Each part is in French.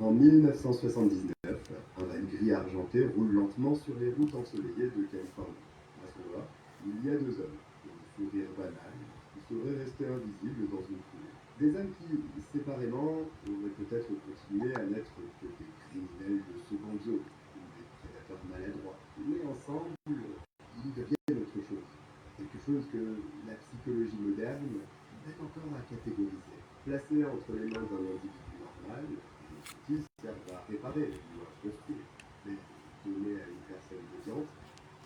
En 1979, un van gris argenté roule lentement sur les routes ensoleillées de Californie. À ce moment-là, il y a deux hommes, au sourire banal, qui sauraient rester invisibles dans une foule. Des hommes qui, séparément, auraient peut-être continué à n'être que des criminels de seconde zone, ou des prédateurs maladroits. Mais ensemble, ils deviennent autre chose. Quelque chose que la psychologie moderne est encore à catégoriser. Placé entre les mains d'un individu normal, les outils servent à réparer ou à construire. Mais donnés à une personne déviante,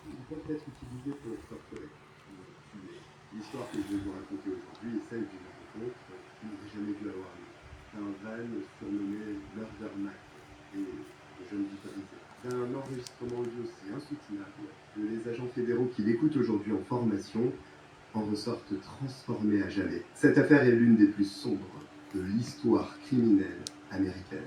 ils peuvent être utilisés pour torturer ou tuer. L'histoire que je vais vous raconter aujourd'hui est celle d'une rencontre qui n'aurait jamais dû avoir lieu. D'un van surnommé Murder Mac et de jeunes vies brisées. D'un enregistrement lui aussi insoutenable que les agents fédéraux qui l'écoutent aujourd'hui en formation en ressortent transformés à jamais. Cette affaire est l'une des plus sombres de l'histoire criminelle américaine.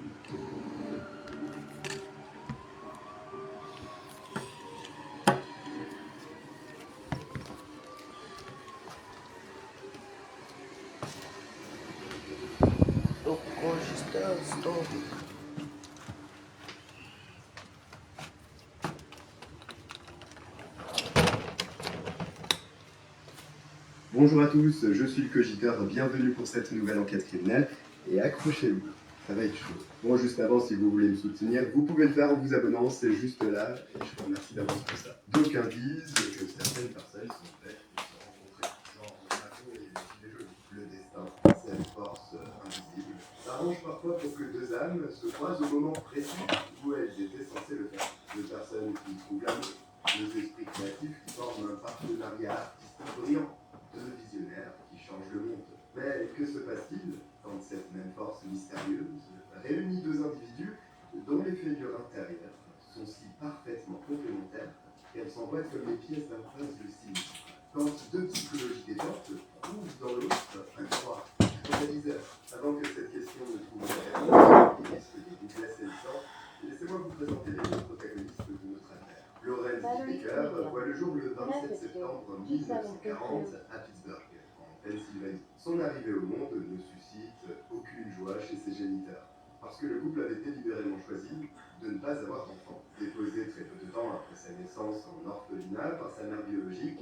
Bonjour à tous, je suis le Cogiteur, bienvenue pour cette nouvelle enquête criminelle, et accrochez-vous, ça va être chaud. Bon, juste avant, si vous voulez me soutenir, vous pouvez le faire en vous abonnant, c'est juste là, et je vous remercie d'avance pour ça. D'aucuns disent que certaines personnes sont faites pour se rencontrer, genre Marco et les jeux. Le destin, cette force invisible, s'arrange parfois pour que deux âmes se croisent au moment précis où elles étaient censées le faire. Deux personnes qui trouvent l'amour, deux esprits créatifs qui forment un partenariat artistique brillant. Deux visionnaires qui changent le monde. Mais que se passe-t-il quand cette même force mystérieuse réunit deux individus dont les fêlures intérieures sont si parfaitement complémentaires qu'elles s'emboîtent comme les pièces d'un puzzle de sinistre. Quand deux psychologies déviantes trouvent dans l'autre un miroir, un catalyseur. Avant que cette question ne trouve une réponse et risque de vous glacer le sang, laissez-moi vous présenter les deux protagonistes de notre affaire. Lorenz Baker voit le jour le 27 septembre 1940 à Pittsburgh, en Pennsylvanie. Son arrivée au monde ne suscite aucune joie chez ses géniteurs, parce que le couple avait délibérément choisi de ne pas avoir d'enfant. Déposé très peu de temps après sa naissance en orphelinat par sa mère biologique,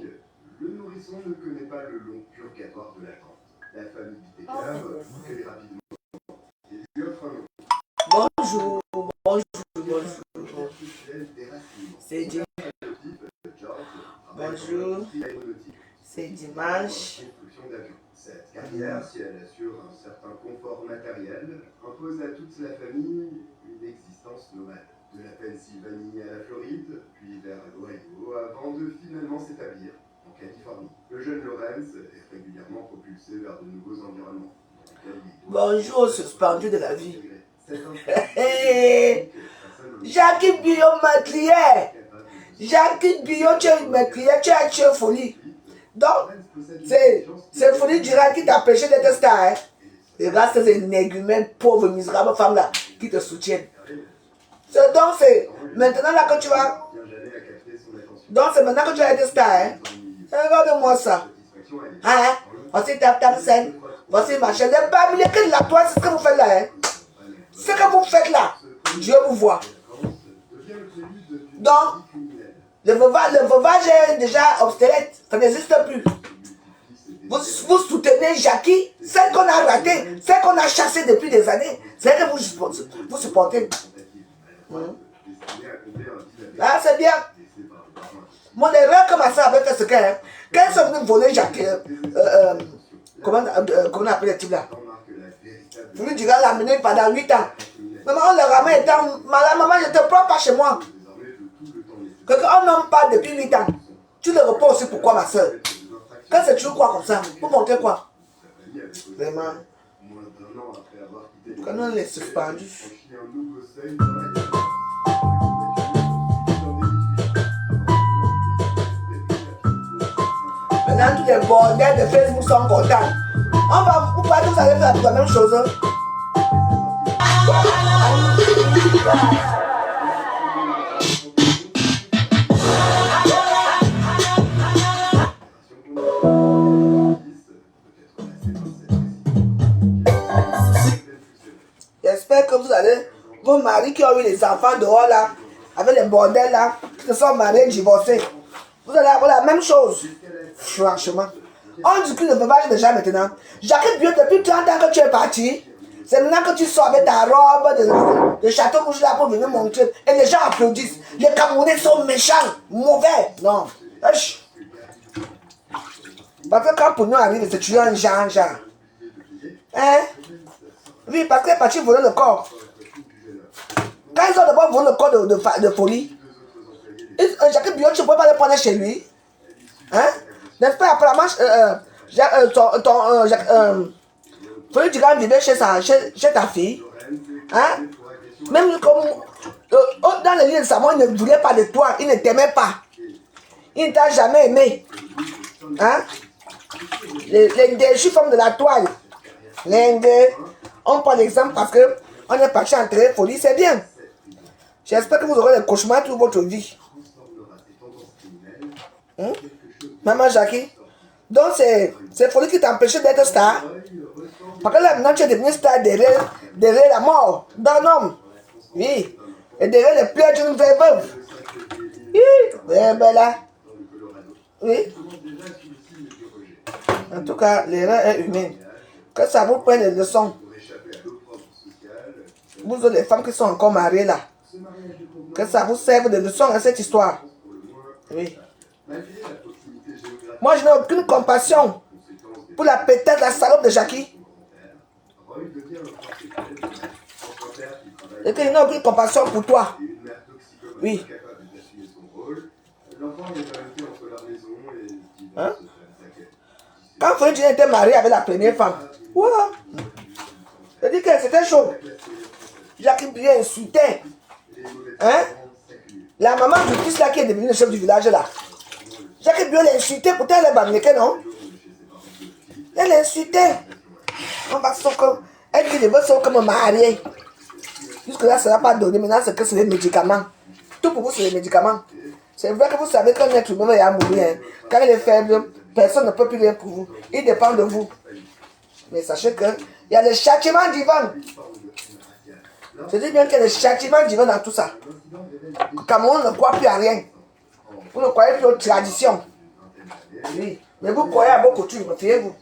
le nourrisson ne connaît pas le long purgatoire de l'attente. La famille Baker lui rapidement et lui offre un nom. Bonjour. C'est dimanche. Bonjour. C'est dimanche. Cette carrière, si elle assure un certain confort matériel, impose à toute la famille une existence nomade. De la Pennsylvanie à la Floride, puis vers l'Ohio, avant de finalement s'établir en Californie. Le jeune Lorenz est régulièrement propulsé vers de nouveaux environnements. Bonjour, suspendu de la vie. Jacques Billon m'écriait. Jacques Billon, tu m'écriais, tu as tué folie. Donc, c'est Folie Dira qui t'a empêché d'être star. Hein? Et là, c'est une négumène, pauvre, misérable femme là, qui te soutiennent. Donc, c'est maintenant là que tu vas. Donc, c'est maintenant que tu vas être star. Hein? Regarde-moi ça. Hein? Voici ta scène. Voici ma chaîne. Les familles que de la toile, c'est ce que vous faites là. Hein? Ce que vous faites là, Dieu vous voit. Donc, le veuvage est déjà obsolète. Ça n'existe plus. Vous soutenez Jackie, celle qu'on a ratée, celle qu'on a chassée depuis des années. C'est que vous supportez. Ah, c'est bien. Mon erreur comme ça avec ce qu'elle est. Quand ils sont venus voler Jackie, comment on appelle le type là? Vous lui direz l'amener pendant 8 ans. Maman, on le ramène étant malade. Maman, je ne te prends pas chez moi. Quelqu'un nomme pas depuis 8 ans. Tu le reposes aussi pourquoi, ma soeur? Quand c'est toujours quoi comme ça? Pour montrer quoi? Vraiment. Quand on est suspendu. Maintenant, tous les bordels de Facebook sont contents. Vous allez faire la même chose. J'espère que vous allez vos maris qui ont eu les enfants dehors là, avec les bordels là, qui se sont mariés, divorcés. Vous allez avoir la même chose. Franchement. On dit qu'il ne veut pas déjà maintenant. Jacques Biot, depuis 30 ans que tu es parti, c'est maintenant que tu sors avec ta robe de château rouge là pour venir montrer. Et les gens applaudissent. Les Camerounais sont méchants, mauvais. Non. Parce que quand pour nous arrive, c'est tuer un genre. Hein? Oui, parce qu'il est parti voler le corps. Quand ils ont d'abord volé le corps de folie, Jacques Biot, tu ne peux pas le prendre chez lui. Hein? N'est-ce pas, apparemment, Folie du Grand vivait chez ta fille. Hein? Même comme dans le lit de Samuel, il ne voulait pas de toi, il ne t'aimait pas. Il ne t'a jamais aimé. Hein? Les déchus forment de la toile. On prend l'exemple parce qu'on est parti enterrer Folie, c'est bien. J'espère que vous aurez des cauchemars toute votre vie. Hein? Maman Jackie. Donc c'est Folie qui t'a empêché d'être star. Parce que là maintenant tu es devenu star derrière la mort d'un homme. Oui. Et derrière les pleurs d'une vraie veuve. Oui. Ben là. Oui. En tout cas, l'erreur est humaine. Que ça vous prenne des leçons. Vous autres les femmes qui sont encore mariées là. Que ça vous serve de leçon à cette histoire. Oui. Moi, je n'ai aucune compassion pour la pétasse, la salope de Jackie. Et que je n'ai aucune compassion pour toi. Oui. Hein? Quand Folie était marié avec la première femme, wow. Je dis que c'était chaud. Jackie bien insulté. Hein? La maman du fils là qui est devenue le chef du village là. Jacques Biot l'a insulté, pourtant elle est banniquée, non? Elle l'a insulté. On va sortir. Elle dit qu'elle veut sortir comme mariée. Jusque là, ça n'a pas donné. Maintenant, c'est que c'est les médicaments. Tout pour vous, c'est les médicaments. C'est vrai que vous savez qu'un être humain va mourir. Hein. Quand il est faible, personne ne peut plus rien pour vous. Il dépend de vous. Mais sachez qu'il y a le châtiment divin. Je dis bien qu'il y a le châtiment divin dans tout ça. Le Cameroun ne croit plus à rien. Vous ne croyez plus aux traditions. Oui. Mais vous croyez à vos coutumes, fiez-vous.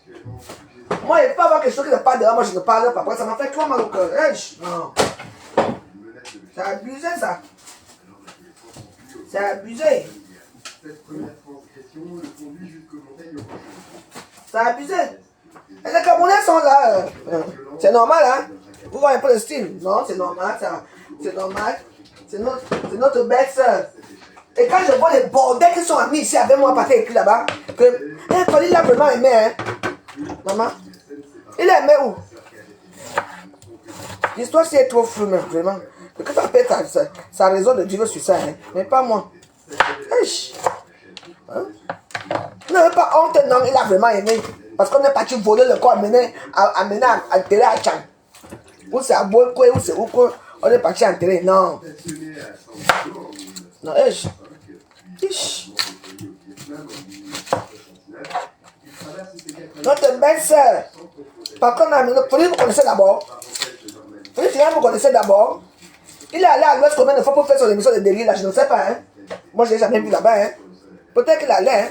Moi, il ne peut pas avoir quelque chose qui ne parle de moi, je ne parle pas. Ça m'a fait trop mal au cœur. Non. C'est abusé, ça. C'est abusé. C'est abusé. Et les Camerounais sont là. C'est normal, hein. Vous voyez un peu le style. Non, c'est normal, ça. C'est normal. C'est notre belle-sœur. Et quand je vois les bordels qui sont amis ici avec moi, parce qu'il écrit là-bas, que Folie l'a vraiment aimé, hein. Maman, il a aimé où? L'histoire, c'est trop floue, même, vraiment. Que ça peut être sa raison de vivre sur ça, hein. Mais pas moi. Hein? Il n'avait pas honte, non, il a vraiment aimé. Parce qu'on est parti voler le corps, amener à enterrer à Tchang. Ou c'est à Bolkwe, ou c'est où on est parti enterrer, non. Non, Notre belle-sœur. Par contre, Folie, vous connaissez d'abord. Folie, vous connaissez d'abord. Il est allé à l'ouest combien de fois pour faire son émission de délire là, je ne sais pas. Hein. Moi, je ne l'ai jamais vu là-bas. Hein. Peut-être qu'il allait. Hein.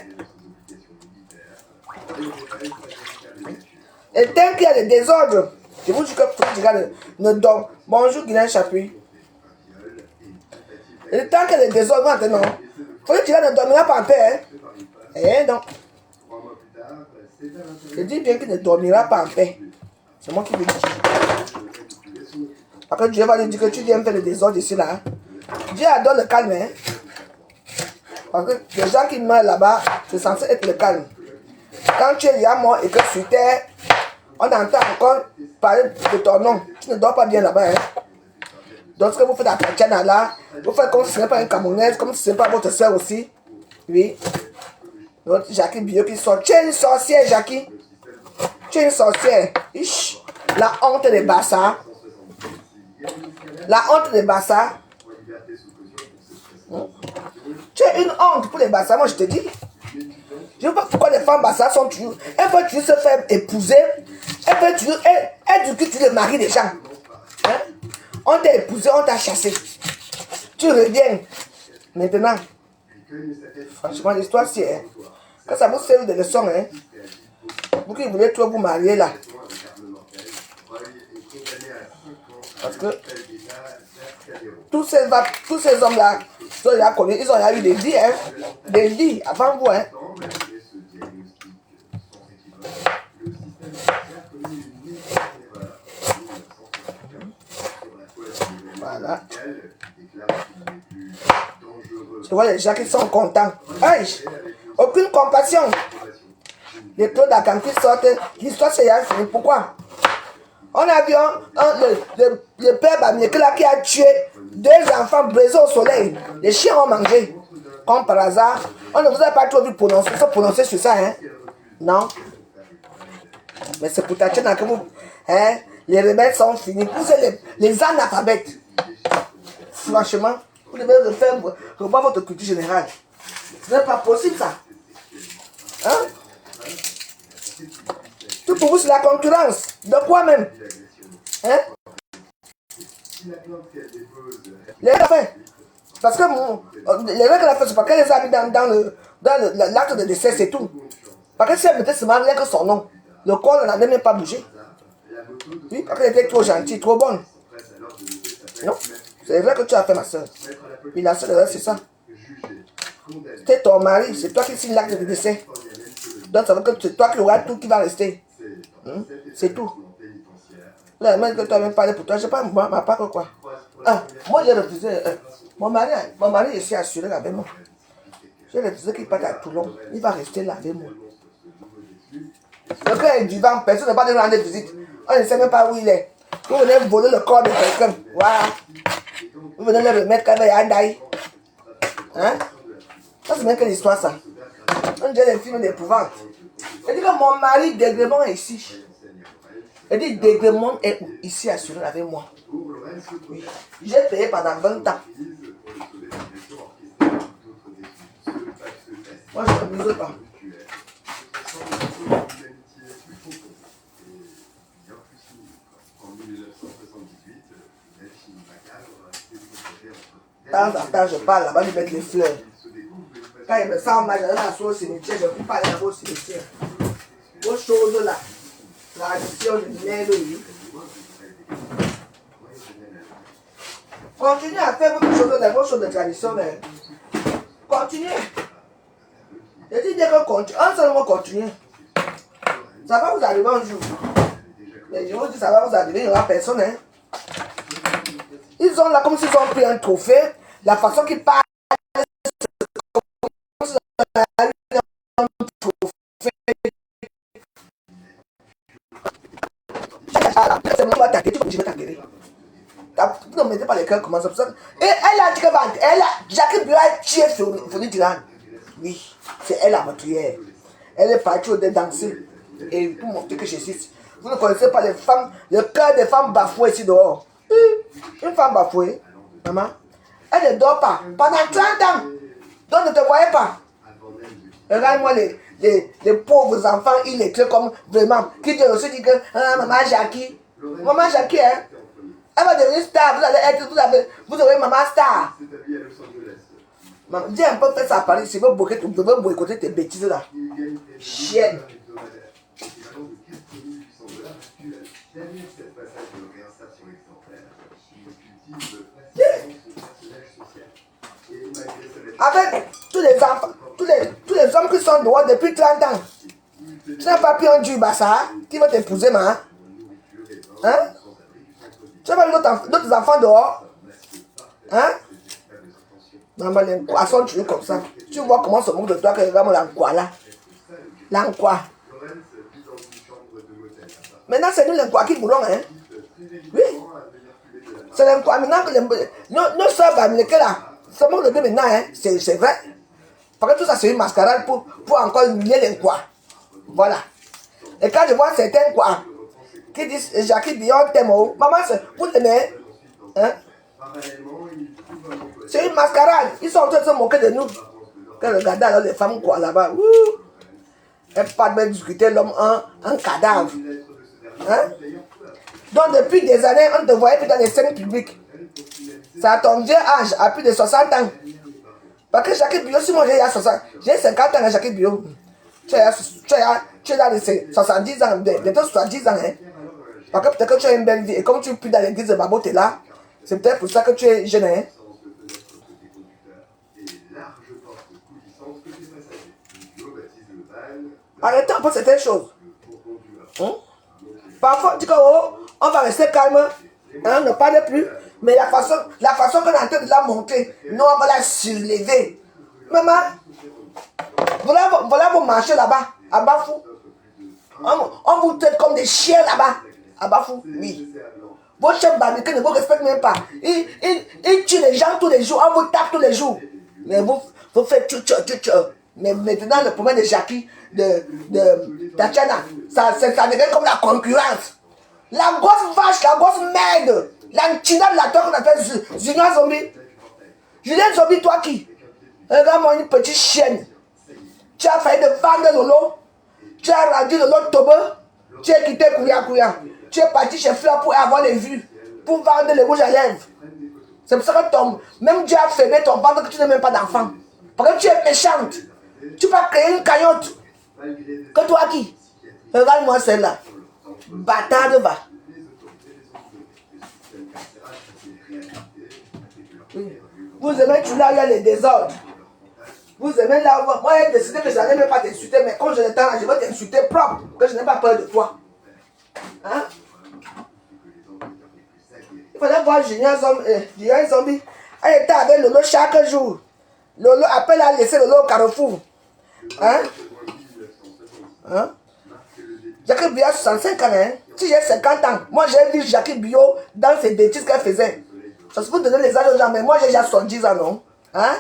Et tant qu'il y a des désordres, je vous dis que Folie ne dort. Bonjour, Guilain Chapuis. Et tant qu'il y a des désordres maintenant, Folie ne dormira pas en paix. Hein. Eh donc. Je dis bien qu'il ne dormira pas en paix. C'est moi qui le dis. Parce que Dieu va lui dire que tu viens faire le désordre ici là. Dieu adore le calme. Hein? Parce que les gens qui meurent là-bas, c'est censé être le calme. Quand tu es déjà mort et que sur terre, on entend encore parler de ton nom. Tu ne dors pas bien là-bas. Hein? Donc ce que vous faites à Tchana là, vous faites comme si ce n'est pas une Camerounaise, comme si ce n'est pas votre soeur aussi. Oui. Notre Jackie Biot qui sort. Tu es une sorcière, Jackie. Tu es une sorcière. Ish. La honte des Bassas. La honte des Bassas. Tu es une honte pour les Bassas, moi je te dis. Je ne sais pas pourquoi les femmes Bassas sont toujours. Elles veulent toujours se faire épouser. Elles veulent toujours. Elles du coup, tu le maries des gens. Hein? On t'a épousé, on t'a chassé. Tu reviens. Maintenant, franchement, l'histoire, c'est... Hein, quand ça vous sert de leçon, hein, vous qui voulez trop vous marier là. Parce que tous ces hommes-là, ils ont déjà eu des vies, hein, des vies avant vous. Hein. Voilà. Je vois les gens qui sont contents. Aïe, aucune compassion. Les taux d'Akam qui sortent, l'histoire c'est fini. Pourquoi? On a vu le père Bamiekola qui a tué 2 enfants brisés au soleil. Les chiens ont mangé. Comme par hasard, on ne vous a pas trop vu prononcer sur ça. Hein? Non. Mais c'est pour Tatiana que vous... Hein? Les remèdes sont finis. Vous êtes les analphabètes. Franchement, vous devez revoir votre culture générale. Ce n'est pas possible ça. Hein? Tout pour vous, c'est la concurrence. De quoi même? Hein? Les règles fait. Parce que les règles qu'elle a fait, c'est pas qu'elle les a mis dans l'acte de décès, c'est tout. Parce que si elle mettait seulement rien que son nom, le corps n'avait même pas bougé. Oui, parce qu'elle était trop gentille, trop bonne. Non, c'est vrai que tu as fait, ma soeur. Puis la soeur, c'est ça. C'est ton mari, c'est toi qui signe l'acte de décès. Donc ça veut dire que c'est toi qui auras tout qui va rester. C'est tout. Là, même que tu as même parlé pour toi, je sais pas, ma part que quoi. Ah, moi j'ai refusé. Mon mari est ici assuré avec moi. J'ai refusé qu'il parte à Toulon. Il va rester là avec moi. Le cœur est vivant, personne ne va pas lui rendre visite. On ne sait même pas où il est. Vous venez voler le corps de quelqu'un. Voilà. Vous venez le remettre quand il y a un daï. Hein? Ça, c'est même quelle histoire ça? On dirait des films d'épouvante. Il dit que mon mari Dégremont est ici. Il dit Dégremont est ici assuré avec moi. Oui. J'ai payé pendant 20 ans. Moi, je ne m'amuse pas. De temps en temps, je parle là-bas, lui mettre les fleurs. Quand il me sent mal, je vais m'asseoir au cimetière, je ne peux pas aller là-bas au cimetière. Vos choses là, tradition du mère, oui. Continuez à faire vos choses de tradition. Mais... Continuez. Je dis dès que continuez, un seul mot continuez. Ça va vous arriver un jour. Mais je vous dis, ça va vous arriver, il n'y aura personne. Hein. Ils ont là comme s'ils ont pris un trophée. La façon qu'ils parlent, c'est comme un trophée. C'est moi qui vais t'attaquer, je vais t'attaquer. Ne mettez pas les cœurs comme ça. Et elle a dit que Jacques Bio a tué Foni Diran. Oui, c'est elle la meurtrière. Elle est partie au danser. Et pour montrer que j'existe. Vous ne connaissez pas les femmes, le cœur des femmes bafouées ici dehors. Une femme bafouée, maman, elle ne dort pas. Pendant 30 ans. Donc ne te voyez pas. Regarde-moi les pauvres enfants illettrés comme vraiment. Qui aussi dit que maman Jackie. Maman Jackie, hein. Elle va devenir star, vous aurez maman star. Maman, dis un peu faire ça à Paris, si vous devez boycotter tes bêtises là. Chienne. Avec tous les enfants, tous les hommes qui sont dehors depuis 30 ans. Tu n'as pas pris un Dieu Bassa qui va t'épouser, maman. Hein? Tu n'as pas d'autres enfants dehors? Hein? Maman, les quoi sont tués comme ça. Tu vois comment se moque de toi que regarde l'enquoi là. L'enquoi. Maintenant, c'est nous l'enquoi qui voulons, hein? Oui. C'est l'enquoi. Maintenant que nos soeurs américaines là, se moquent de nous maintenant, hein? C'est vrai. Parce que tout ça, c'est une mascarade pour encore humilier l'enquoi. Voilà. Et quand je vois certains quoi qui disent Jackie Bion t'aime, maman, vous l'aimez? Hein? C'est une mascarade. Ils sont en train de se moquer de nous. Quand regardez alors les femmes quoi là-bas, elles parlent de discuter l'homme un cadavre. Hein? Donc depuis des années, on ne te voyait plus dans les scènes publiques. C'est à ton vieux âge, à plus de 60 ans. Parce que Jackie Bio, si moi j'ai 50 ans à Jackie Bio. Tu es dans les 70 ans, bientôt 70 ans. Hein? Parce que peut-être que tu as une belle vie. Et comme tu es plus dans l'église de Babo, tu es là. C'est peut-être pour ça que tu es jeune. Hein? Arrêtez un peu certaines choses. Hein? Parfois, on dit qu'on va rester calme. Hein, on ne parle plus. Mais la façon qu'on est en train de la monter, nous, on va la surlever. Maman, voilà vos marchés là-bas, à Bafou. On vous traite comme des chiens là-bas, à Bafou, oui. Vos chefs barbecue ne vous respectent même pas. Ils tuent les gens tous les jours, on vous tape tous les jours. Mais vous faites tchou. Mais maintenant, le problème de Jackie, de Tatiana, ça devient comme la concurrence. La grosse vache, la grosse merde, l'antina de la toi qu'on appelle Junior Zombie. Julien Zombie, toi qui? Regarde-moi une petite chienne. Tu as failli de vendre Lolo. Tu as rendu Lolo Tobe. Tu as quitté Kouya. Tu es parti chez Fleur pour avoir les vues. Pour vendre les rouges à lèvres. C'est pour ça que même Dieu a fermé ton ventre que tu n'as même pas d'enfant. Parce que tu es méchante. Tu vas créer une caillotte. Que toi qui? Regarde-moi celle-là. Bâtarde va. Vous aimez tu là, il y a les désordres. Vous aimez là, moi j'ai décidé que je n'allais même pas t'insulter, mais quand je le temps, je vais t'insulter propre, que je n'ai pas peur de toi. Hein? Il fallait voir Julien Zombie. Elle était avec Lolo chaque jour. Lolo appelle à laisser Lolo au carrefour. Hein? Hein? Jackie Bio a 65 ans. Hein? Si j'ai 50 ans, moi j'ai vu Jackie Bio dans ses bêtises qu'elle faisait. Ça se peut donner les âges aux gens, mais moi j'ai déjà 70 ans, non? Hein?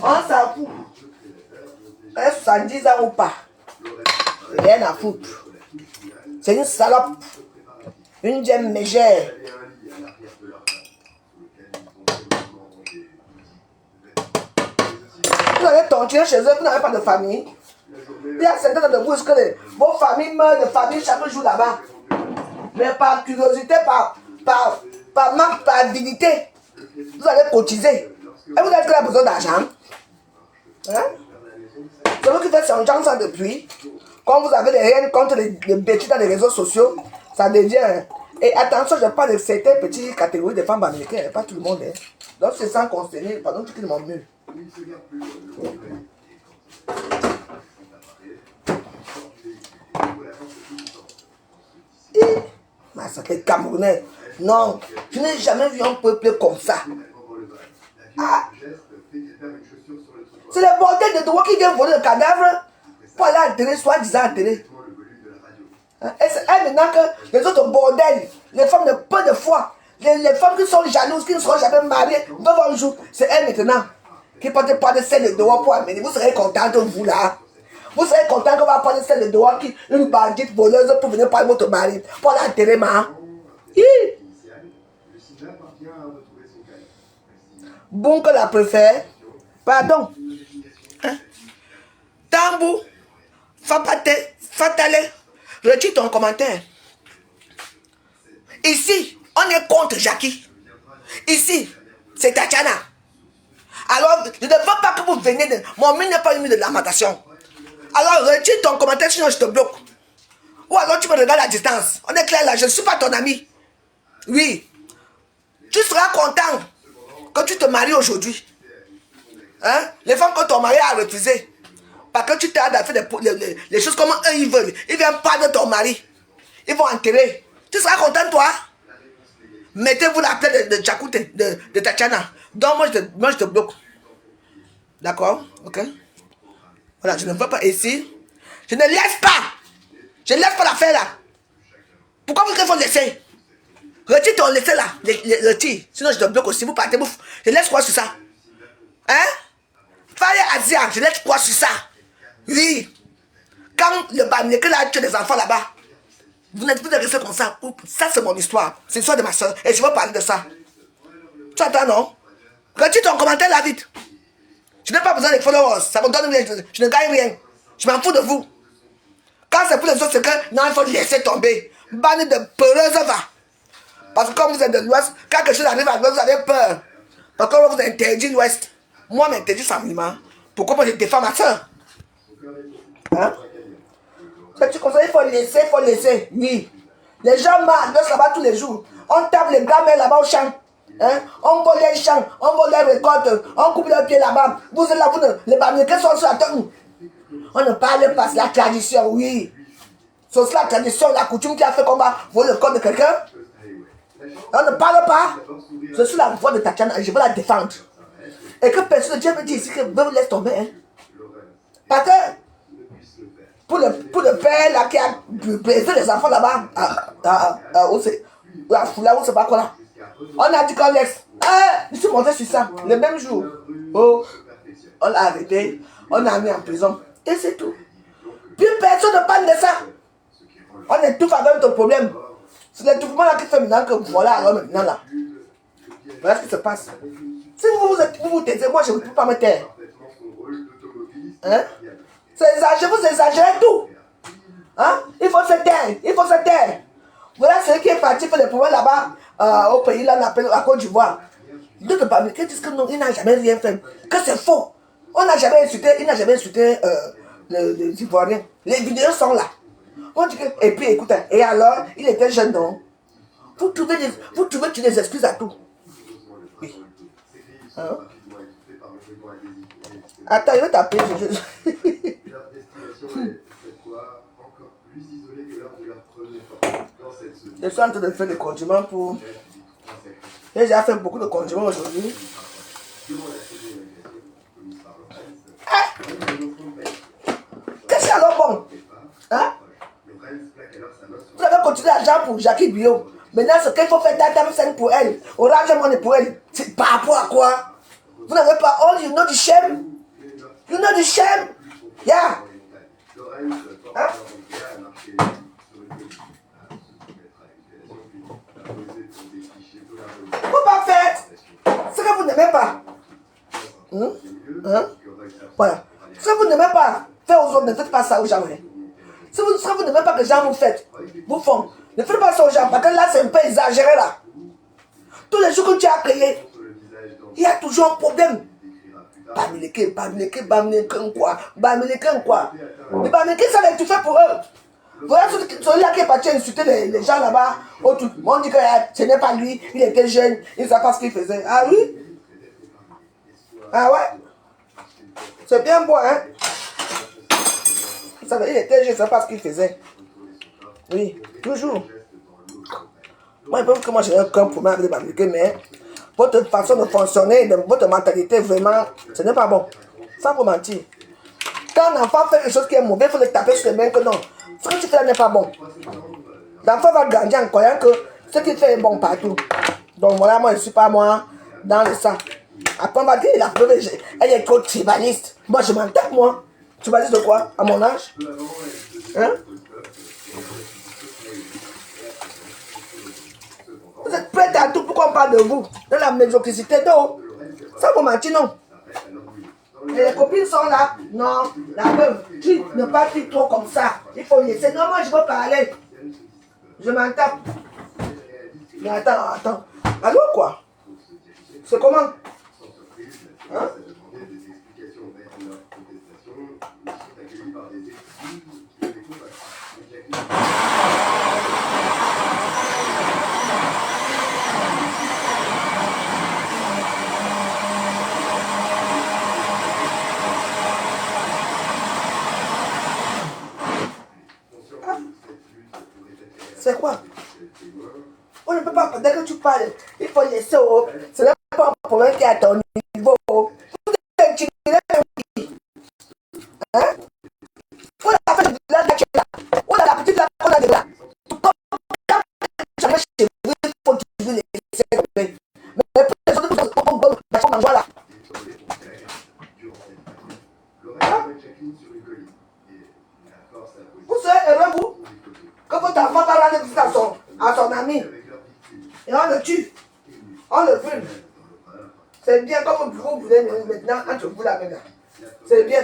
On s'en fout. Elle a 70 ans ou pas. Rien à foutre. C'est une salope. Une gemme mégère. Vous allez torturer chez eux, vous n'avez pas de famille. Il y a certains de vous que vos familles meurent de famille chaque jour là-bas. Mais par curiosité, par manque, par dignité, vous allez cotiser. Et vous avez besoin d'argent. Hein? C'est vous qui faites son genre ça depuis. Quand vous avez des haines contre les bêtises dans les réseaux sociaux, ça devient. Et attention, je parle de certaines petites catégories de femmes américaines, pas tout le monde. Hein. Donc c'est sans concerner, pardon, tu quittes mon mur. Mais ça fait Camerounais. Non, je n'ai jamais vu un peuple comme ça. Ah. C'est le bordel de toi qui vient voler le cadavre pour aller enterrer, soi-disant enterrer. Et c'est maintenant que les autres bordels, les femmes de peu de foi, les femmes qui sont jalouses, qui ne seront jamais mariées, doivent un jour, c'est elles maintenant qui portent pas de celle de dehors pour amener. Vous serez content de vous là. Vous serez content qu'on va prendre celle de dehors qui une bandite voleuse pour venir prendre votre mari, pour l'enterrer, ma. Bon que la préfère. Pardon. Hein? Tambou. Fatale. Retire ton commentaire. Ici, on est contre Jackie. Ici, c'est Tatiana. Alors, je ne veux pas que vous veniez de... Mon mien n'est pas une de lamentation. Alors, retire ton commentaire, sinon je te bloque. Ou alors tu me regardes à distance. On est clair là, je ne suis pas ton ami. Oui. Tu seras content que tu te maries aujourd'hui. Hein? Les femmes que ton mari a refusées. Parce que tu t'as fait les choses comme eux ils veulent. Ils viennent pas de ton mari. Ils vont enterrer. Tu seras content toi? Mettez-vous la plaie de Djakou, de Tatiana. Donc moi je te bloque. D'accord? Ok? Voilà, je ne veux pas ici. Je ne laisse pas. Je ne laisse pas l'affaire là. Pourquoi vous faut laisser? Retire ton laisser là. Retire. Sinon je te bloque aussi. Vous partez, vous. Je laisse quoi sur ça? Hein? Faye Asia, je laisse quoi sur ça? Oui. Quand le Bamileke là a tué des enfants là-bas, vous n'êtes plus de rester comme ça. Ça c'est mon histoire. C'est l'histoire de ma soeur. Et je veux parler de ça. Tu attends, non? Retire ton commentaire là vite. Je n'ai pas besoin des followers. Ça me donne rien. Je ne gagne rien. Je m'en fous de vous. Quand c'est pour les autres, c'est que non, il faut laisser tomber. Bande de peureuses, va. Parce que comme vous êtes de l'Ouest, quand quelque chose arrive à l'Ouest, vous avez peur. Parce qu'on vous interdit l'Ouest. Moi, m'interdit familialement. Pourquoi moi je défends ma soeur? Hein? Tu conseilles, il faut laisser. Oui. Les gens marchent là-bas tous les jours. On tape les grands-mères là-bas au champ. Hein? On vole les champs, on vole les récoltes, on coupe les pieds là-bas. Vous êtes là, les Bamilekés sont sur la tongue. On ne parle pas, c'est la tradition, oui. C'est la tradition, la coutume qui a fait qu'on va voler le corps de quelqu'un. On ne parle pas. Je suis la voix de Tatiana et je veux la défendre. Et que personne de Dieu me dit ici que me laisse tomber. Hein? Parce que pour le père là, qui a baisé les enfants là-bas, où c'est pas quoi là. On a dit qu'on laisse. Je suis monté sur ça le même jour. Oh, on l'a arrêté, on l'a mis en prison. Et c'est tout. Plus personne ne parle de ça. On étouffe avec ton problème. C'est l'étouffement là qui fait maintenant que voilà, alors maintenant là. Voilà ce qui se passe. Si vous taisez, moi je ne peux pas me taire. Hein? Vous exagérez tout. Hein? Il faut se taire. Voilà celui qui est parti faire les problèmes là-bas au pays, là, on appelle à Côte d'Ivoire. D'autres Bamilekés disent que non, il n'a jamais rien fait. Que c'est faux. Il n'a jamais insulté les Ivoiriens. Les vidéos sont là. On dit que, et puis écoute, et alors, il était jeune, non? Vous trouvez des excuses à tout. Oui. Hein? Attends, il va taper. Je suis en train de faire des condiments pour... J'ai déjà fait beaucoup de condiments aujourd'hui. Qu'est-ce que c'est alors bon? Hein? Vous avez continué l'argent pour Jackie Bio. Maintenant, ce qu'il faut faire, Data 5 pour elle. Orange Money pour elle. C'est par rapport à quoi? Vous n'avez pas... Oh, you know the shame? You know the shame? Yeah. Hein? Vous pas faire ce que vous n'aimez pas. Hein? Voilà. Ce que vous n'aimez pas, faire aux autres, ne faites pas ça aux gens. Ce que vous n'aimez pas que les gens vous font. Ne faites pas ça aux gens, parce que là, c'est un peu exagéré là. Tous les jours que tu as créé, il y a toujours un problème. Bamileke quoi. Les Bamileke, ça va être tout fait pour eux. Voilà celui-là qui est parti insulter les gens là-bas. On dit que ce n'est pas lui, il était jeune, il ne savait pas ce qu'il faisait. Ah oui? Ah ouais? C'est bien beau, hein? Il était jeune, il ne savait pas ce qu'il faisait. Oui, toujours. Moi, je n'ai aucun problème avec les Bamileke, mais votre façon de fonctionner, votre mentalité, vraiment, ce n'est pas bon. Sans vous mentir. Quand un enfant fait quelque chose qui est mauvais, il faut le taper sur les mains que non. Ce que tu fais là n'est pas bon. L'enfant va grandir en croyant que ce qu'il fait est bon partout. Donc voilà, moi je ne suis pas moi dans le sang. Après on va dire, la preuve, elle est trop tribaliste. Moi je m'en tape moi. Tribaliste de quoi? À mon âge? Hein? Vous êtes prêts à tout pour qu'on parle de vous. Dans la médiocrité d'eau. Ça vous mentir non? Et les copines sont là. Non, la meuf, tu ne parles plus trop comme ça. Il faut laisser. Non, moi je veux parler. Je m'en tape. Mais attends. Allô quoi? C'est comment? Hein? C'est quoi? On ne peut pas, dès que tu parles, il faut laisser. Ce n'est pas un problème qui est à ton niveau. Vous êtes tiré, hein? On a fait de la là. On a la petite là, on a de là. Jamais chez vous, il faut toujours laisser tomber. Mais pour les autres, on va là. Vous serez heureux, vous, que votre enfant va rendre visite à son ami. Et on le tue. On le fume. C'est bien comme vous voulez maintenant entre vous là maintenant. C'est bien.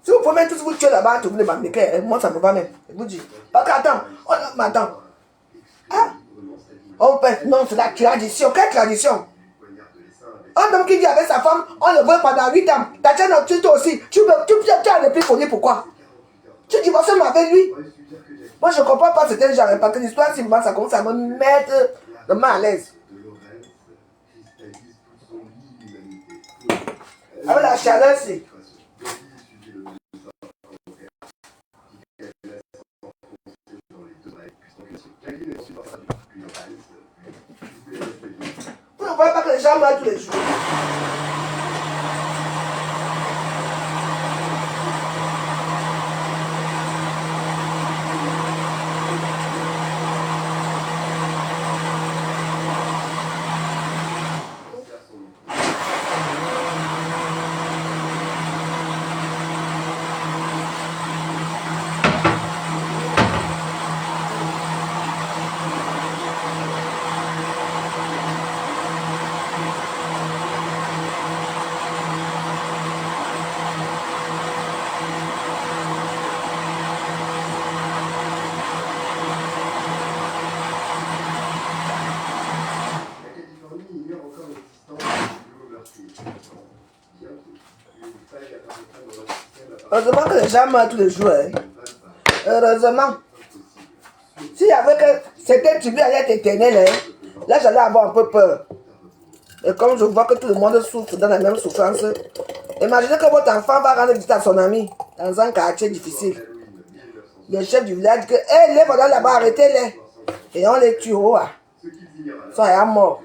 Si vous faut même tous vous tuer là-bas, tout vous les m'américains. Moi, ça me va même. Je vous dis. Parce que, attends, attends. Hein? On peut, non, c'est la tradition. Quelle tradition? Un homme qui vit avec sa femme, on le voit pendant 8 ans. T'as déjà notre toi aussi. Tu as le plus folie, pourquoi? Tu divorces même avec lui. Moi, je ne comprends pas cette genre. Parce que l'histoire, si moi, ça commence à me mettre de mal à l'aise. Avec la chaleur, c'est. Vous ne voyez pas que les gens meurent tous les jours. Heureusement que les gens meurent tous les jours. Hein. Heureusement. S'il y avait que c'était tribus à être éternel, hein, là j'allais avoir un peu peur. Et comme je vois que tout le monde souffre dans la même souffrance, imaginez que votre enfant va rendre visite à son ami dans un quartier difficile. Le chef du village dit que, hé, les voilà là-bas, arrêtez-les. Et on les tue. Ils sont à mort.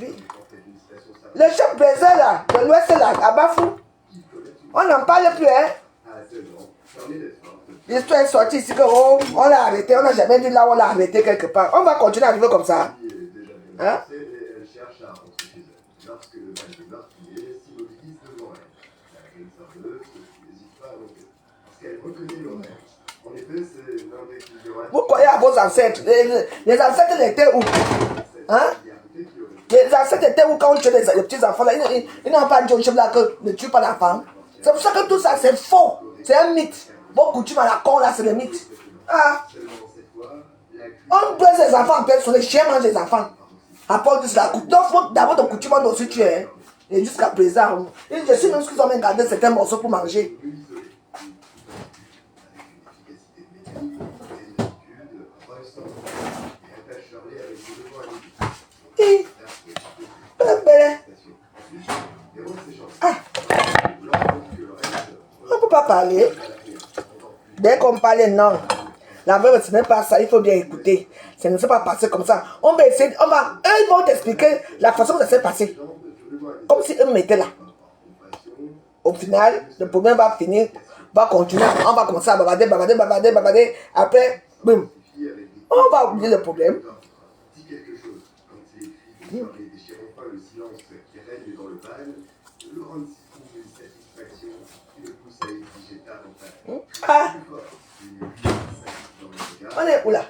Oui. Le chef baiser là, de l'ouest là, à Bafou, on n'en parle plus, hein. L'histoire est sortie ici que on l'a arrêté, on n'a jamais dit là où on l'a arrêté quelque part. On va continuer à vivre comme ça. Hein? Vous croyez à vos ancêtres. Les ancêtres étaient où? Hein? Les ancêtres étaient où quand on tuait les petits enfants là? Ils n'ont pas dit au chef là que ne tue pas l'enfant. C'est pour ça que tout ça c'est faux. C'est un mythe. Vos coutumes à la con là, c'est le mythe. Ah. On doit les enfants en pleine sur les chiens mangent les enfants. À part de cela, donc d'abord ton coutume on doit aussi tuer. Hein? Et jusqu'à présent, je suis même qu'ils ont même gardé certains morceaux pour manger. Ah. On ne peut pas parler. Dès qu'on parle, non. La veuve, ce n'est pas ça, il faut bien écouter. Ça ne s'est pas passé comme ça. On va essayer, eux, ils vont t'expliquer la façon dont ça s'est passé. Comme si eux m'étaient là. Au final, le problème va finir, va continuer. On va commencer à bavarder. Après, boum. On va oublier le problème. Ah. On est où là?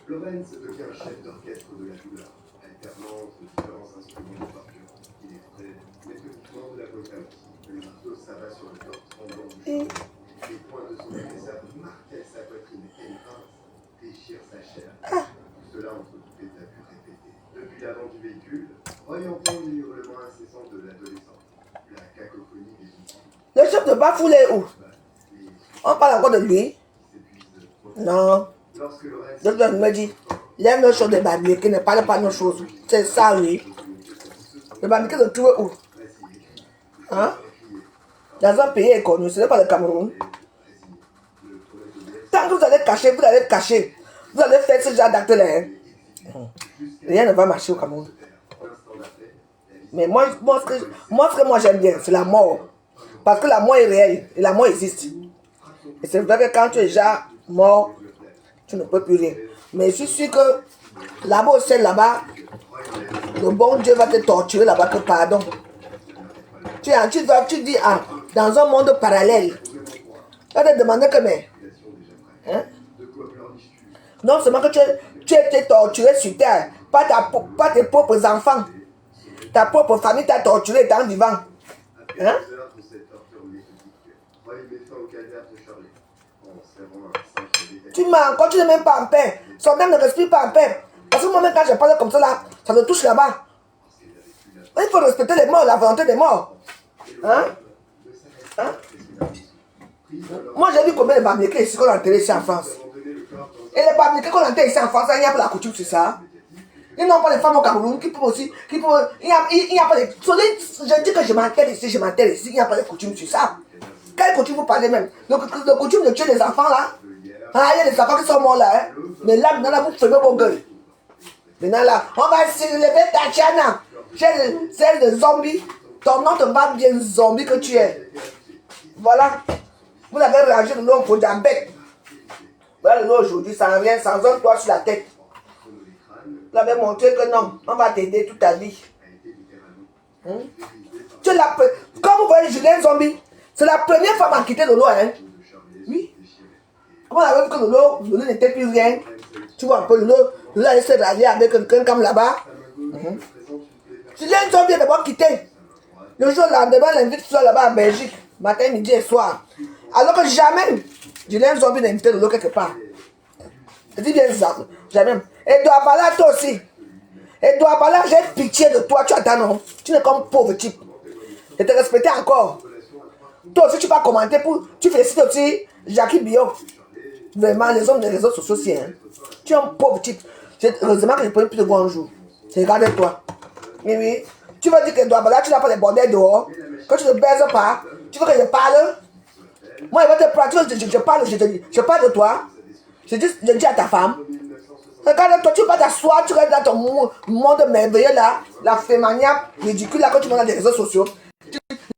Lorenz devient chef d'orchestre de la douleur, alternant entre différents instruments de torture. Il extrait méthodiquement de la vocalogie. Le marteau s'abat sur le corps tremblant du cheval. Les poings de son agresseur marquaient sa poitrine et une pince déchire sa chair. Tout cela entrecoupé d'abus répétés. Depuis l'avant du véhicule, Roy entend les hurlements incessants de l'adolescente. La cacophonie des outils. Le chef de Bafou est où? On parle encore de lui? Non. Donc il me dit, lève nos choses de Bambi qui ne parle pas nos choses. C'est ça, oui. Le Bambi se trouve où? Hein? Dans un pays connu, ce n'est pas le Cameroun. Tant que vous allez cacher, vous allez cacher. Vous allez faire ce genre d'acte-là. Rien ne va marcher au Cameroun. Mais moi ce que moi j'aime bien, c'est la mort. Parce que la mort est réelle et la mort existe. Et c'est vrai que quand tu es déjà mort, tu ne peux plus rien. Mais je suis sûr que là-bas au ciel, là-bas, le bon Dieu va te torturer là-bas que pardon. Tu dis, dans un monde parallèle, Elle te demandait que mais. Hein? Non seulement que tu as été torturé sur terre, pas tes propres enfants. Ta propre famille t'a torturé dans le vivant. Hein? Tu mens encore, tu n'es même pas en paix. Son âme ne respire pas en paix. Parce que moi-même, quand je parle comme ça, là, ça me touche là-bas. Il faut respecter les morts, la volonté des morts. Hein? Hein? Moi, j'ai vu combien de barbecue ici qu'on a enterré ici en France. Et les barbecue qu'on a enterré ici en France, il n'y a pas la coutume sur ça. Ils n'ont pas les femmes au Cameroun qui peuvent aussi. Il n'y a pas les. Je dis que je m'enterre ici, il n'y a pas de coutume sur ça. Quelle coutume vous parlez même? Le coutume de tuer les enfants là? Ah, il y a des enfants qui sont morts là. Hein? Mais là, maintenant, là, vous fermez vos gueules. Maintenant, là, on va s'élever Tatiana. C'est le zombie. Ton nom te va bien zombie que tu es. Voilà. Vous avez rangé de l'eau pour diabète. Voilà l'eau aujourd'hui, ça revient sans un toit sur la tête. Vous avez montré que non, on va t'aider toute ta vie. Quand vous voyez Julien Zombie, c'est la première femme à quitter Lolo. Hein? Oui. Comment on avait vu que Lolo n'était plus rien. Tu vois un peu, Lolo allait se rallier avec quelqu'un comme là-bas. Julien Zombie est d'abord quitté. Le jour lendemain, l'invite soit là-bas en Belgique, matin, midi et soir. Alors que jamais Julien Zombie n'a invité Lolo quelque part. Je dis bien ça, jamais. Edouard Bala, toi aussi. Edouard Bala, j'ai pitié de toi, tu attends, non? Tu n'es comme pauvre type. Je te respectais encore. Toi aussi, tu vas commenter pour. Tu félicites aussi Jackie Bio. Vraiment, les hommes des réseaux sociaux, c'est. Hein? Tu es un pauvre type. Heureusement que je ne peux plus te voir un jour. Regarde-toi. Oui, oui. Tu vas dire que Edouard Bala, tu n'as pas les bordels dehors. Que tu ne baises pas. Tu veux que je parle? Moi, je vais te parler. Je parle de toi. Je dis à ta femme. Regarde, toi, tu vas t'asseoir, tu restes dans ton monde merveilleux là, la fémania ridicule là que tu montres dans les réseaux sociaux.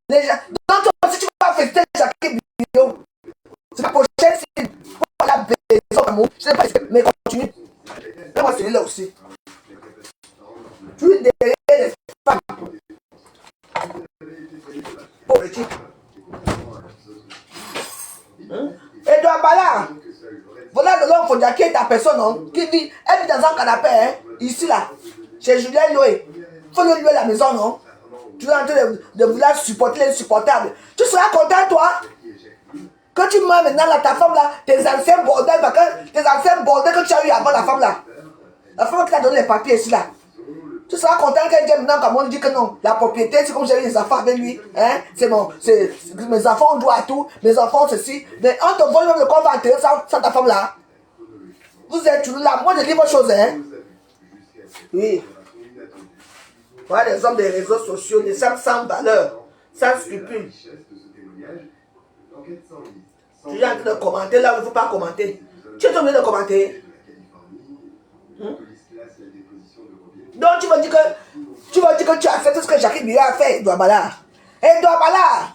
Donc, toi aussi, tu vas fêter Jackie Bio. C'est la prochaine cible. Pour la maison, amour. Je sais pas, mais continue. Moi, celui-là aussi. Tu es derrière les femmes. Pauvre type. Edouard Bala. Voilà le long Fondia qui est ta personne, non? Qui vit, elle vit dans un canapé, hein? Ici là, chez Julien Loué. Il faut lui louer la maison, non? Tu es en train de vouloir supporter l'insupportable. Tu seras content, toi? Quand tu meurs maintenant, là, ta femme là, tes anciens bordels que tu as eu avant la femme là. La femme qui t'a donné les papiers ici là. Tu seras content qu'elle vienne maintenant comme on dit que non. La propriété, c'est comme j'ai eu les enfants avec lui. Hein? Mes enfants ont droit à tout. Mes enfants ont ceci. Mais on te vole même le corps va enterrer sans ta femme là. Vous êtes toujours là. Moi je dis vos choses. Hein? Oui. Voilà les hommes des réseaux sociaux, des femmes sans valeur, sans scrupules. Tu es en train de commenter là où il ne faut pas commenter. Tu es obligé de commenter. Donc tu vas dire que tu as fait tout ce que Jackie Bio a fait, Edouard Bala. Edouard Bala.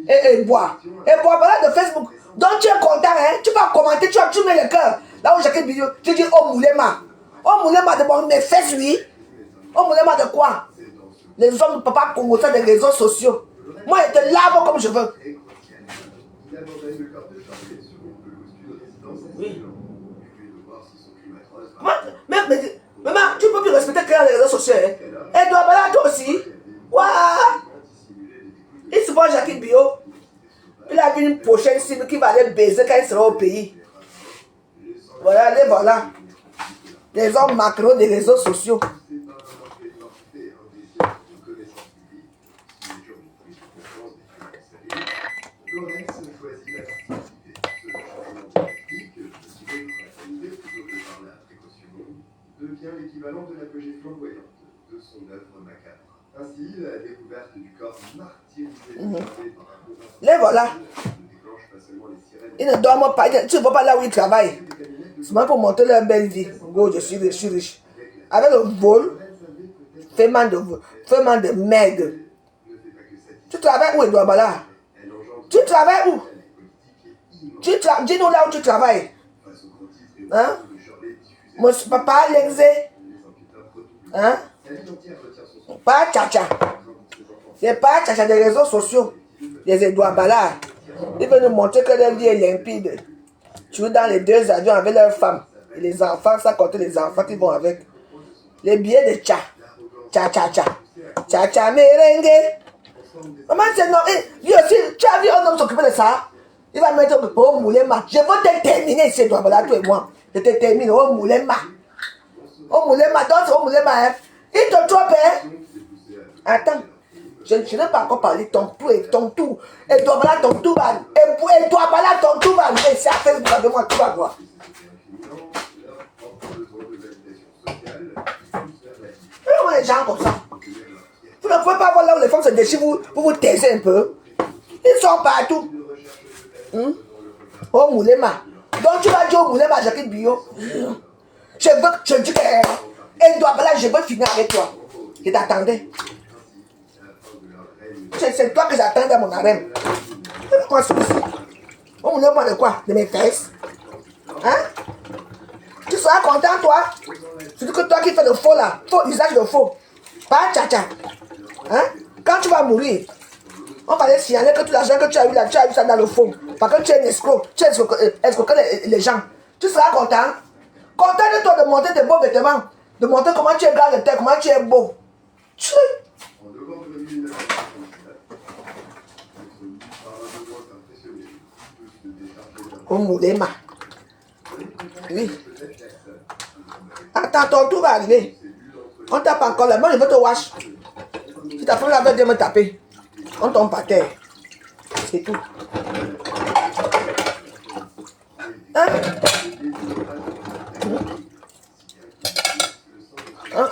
Et bois. Et bois Bala de Facebook. Donc tu es content, hein? Tu vas commenter, tu mets le cœur. Là où Jackie Bio, tu dis oh Moulema. Oh Moulema de mes fesses, lui. Oh Moulema de quoi? Les hommes ne peuvent pas commenter des réseaux sociaux. Moi, je te lave comme je veux. Oui. Maman, tu ne peux plus respecter les réseaux sociaux. Hein? Et toi, voilà, toi aussi. Waouh! Il se voit Jackie Bio. Il a vu une prochaine cible qui va aller baiser quand il sera au pays. Voilà, les voilà. Les hommes macro des réseaux sociaux. Devient l'équivalent de l'apogée flamboyante de son œuvre macabre. Ainsi, la découverte du corps martyrisé par un les voilà. Ils ne dorment pas. Tu ne vois pas là où ils travaillent. C'est même pour montrer leur belle vie. Go, je suis riche. Avec le vol, fais-moi de merde. Tu travailles où, Edouard Bala? Tu travailles où? Dis-nous là où tu travailles. Hein? Mon papa, l'exé. Hein? Pas tcha-tcha. C'est pas tcha-tcha des réseaux sociaux. Les Edouard Bala. Il veut nous montrer que leur vie est limpide. Tu veux dans les 2 avions avec leurs femmes. Et les enfants, ça compte les enfants qui vont avec. Les billets de tcha. Tcha, tcha, tcha. Tcha, tcha, merengue. Maman, c'est non. Lui aussi, tu as vu un homme s'occuper de ça. Il va mettre au moulema. Je veux te terminer ici, toi, voilà, toi et moi. Je te termine au moulema. Au moulema, donc c'est au moulema, hein. Il te trompe, hein. Attends. Je n'ai pas encore parlé ton tout et ton tout. Et toi, voilà ton tout, man. Et toi, voilà ton tout, man. Et c'est à Facebook avec moi, tu vas voir. Comment les gens comme ça? Vous ne pouvez pas voir là où les femmes se déchirent, vous taisez un peu. Ils sont partout. Au moulema. Donc tu vas dire au moulema, Jacques Bio. Je dis que. Et toi, voilà, je veux finir avec toi. Je t'attendais. C'est toi que j'attendais à mon harem. Quoi c'est ça? Au moulema de quoi? De mes fesses? Hein? Tu seras content, toi? C'est que toi qui fais le faux là. Faux usage de faux. Pas tcha-tcha. Hein? Quand tu vas mourir, on va aller signaler que tout l'argent que tu as eu là, tu as eu ça dans le fond. Parce que tu es un escroc. Tu es escroqué les gens. Tu seras content? Content de toi de monter tes beaux vêtements. De montrer comment tu es grand de tête, comment tu es beau. Tu... Au moulema. Oui. Attends, ton tour va arriver. On tape encore là. Moi, je veux te wash. Si ta femme là veut bien me taper, on tombe par terre. C'est tout. Hein? Hein?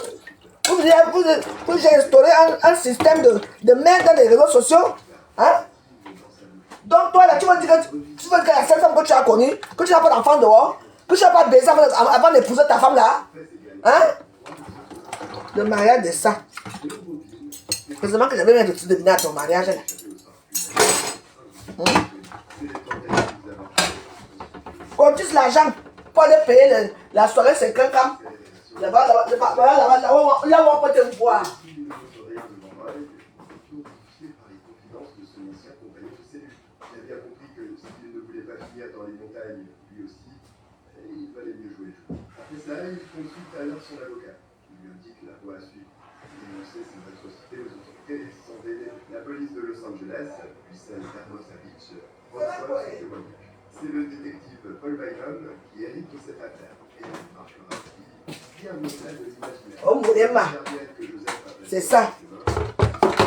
Vous instaurez un système de merde dans les réseaux sociaux. Hein? Donc toi là, tu veux dire que la seule femme que tu as connue, que tu n'as pas d'enfant dehors, que tu n'as pas baisé avant d'épouser ta femme là. Hein? Le mariage de ça. Heureusement que j'avais même de venir à ton mariage là. On utilise l'argent pour aller payer la soirée 50 ans. Là où on peut te voir. Il consulte alors son avocat. Il lui indique la voie à suivre. Il dénonçait ses atrocités aux autorités sans délai. La police de Los Angeles, puis celle d'Hermosa Beach, reçoit ses témoignages. C'est le détective Paul Bynum qui hérite de cette affaire. Et il marquera bien au-delà de l'imaginaire. Oh mon Emma, c'est ça.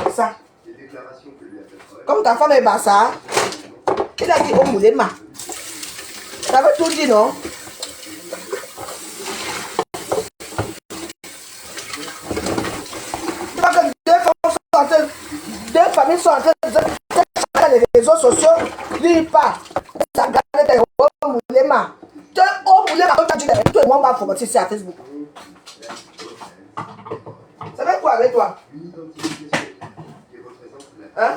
C'est ça. Les déclarations que lui a faites. Comme ta femme est bassa, il a dit oh mon Emma. Ça veut tout dire, non? Deux familles sont en train de faire les réseaux sociaux. Lui, il part. Ça gagne des oh moulema. Oh moulema, tout le monde va formater ici à Facebook. Ça fait quoi avec toi? Hein?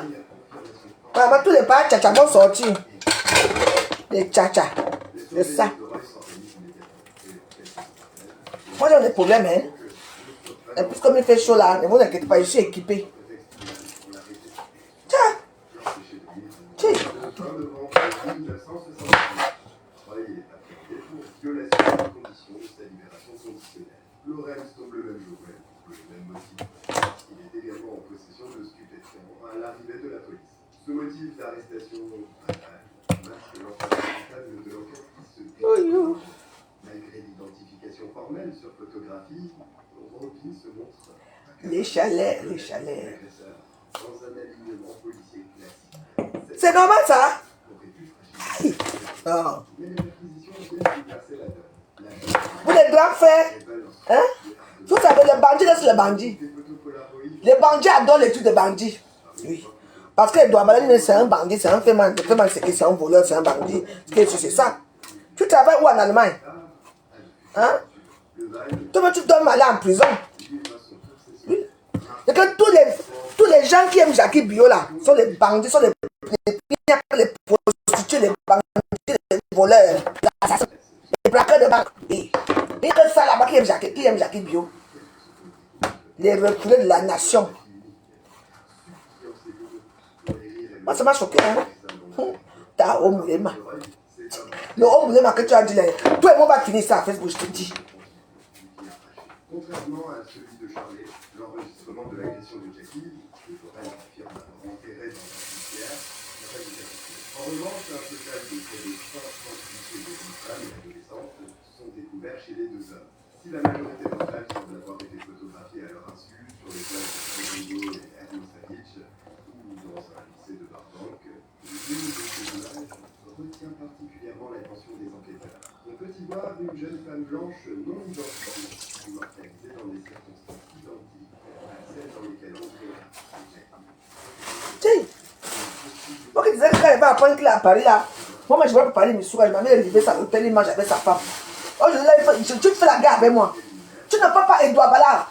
Maman, tous les pas tcha-tcha vont sortir. Les tcha-tcha. C'est ça. Moi, j'ai des problèmes, hein. Et puis, comme il fait chaud là, ne vous inquiétez pas, je suis équipé. Lorenz tombe le même jour, pour le même motif. Il est également en possession de stupéfiants à l'arrivée de la police. Ce motif d'arrestation masque l'enquête responsable de l'enquête qui se déroule. Malgré l'identification formelle sur photographie, Robin se montre les chalets, les chalets. dans un alignement policier classique. C'est normal ça? Oh. Pour les grands frères, hein? Vous savez, les bandits restent les bandits. Les bandits adorent les trucs de bandits. Oui. Parce que les douaniers, c'est un bandit, c'est un fait mal, c'est un voleur, c'est un bandit. C'est ça. Tu travailles où en Allemagne? Hein? Toi, tu dois aller en prison. Oui. Et que tous les gens qui aiment Jackie Bio là, sont les bandits, sont les prostituées, les bandits, les voleurs, les assassins, les braqueurs de banque. Et que ça là-bas qui aime Jackie Bio. Les reculés de la nation. Moi, ça m'a choqué. Hein? Ta Omulema. Le Omulema que tu as dit là. Toi et moi, on va finir ça à Facebook, je te dis. Contrairement à celui de Charlie, l'enregistrement de l'agression de Jackie, que Joran affirme avoir enterré dans un cimetière, n'a pas été vérifié. En revanche, un total de près de 500 clichés de jeunes femmes et adolescentes sont découverts chez les deux hommes. Si la majorité d'entre elles semble avoir été photographiées à leur insu sur les plages de Congo et Ermosavitch ou dans un lycée de Barbank, l'une de ces images retient particulièrement l'attention des enquêteurs. On peut y voir une jeune femme blanche non identifiée, immortalisée dans des circonstances identiques à celles dans lesquelles on créa Jackie. Si. Donc, il disait que quand il va apprendre qu'il est à Paris là, moi, je vais préparer mes sourages, ma mère est arrivée, ça hôtel, il mange avec sa femme. Aujourd'hui, là, tu fais la guerre avec moi. Tu ne peux pas Edouard Bala.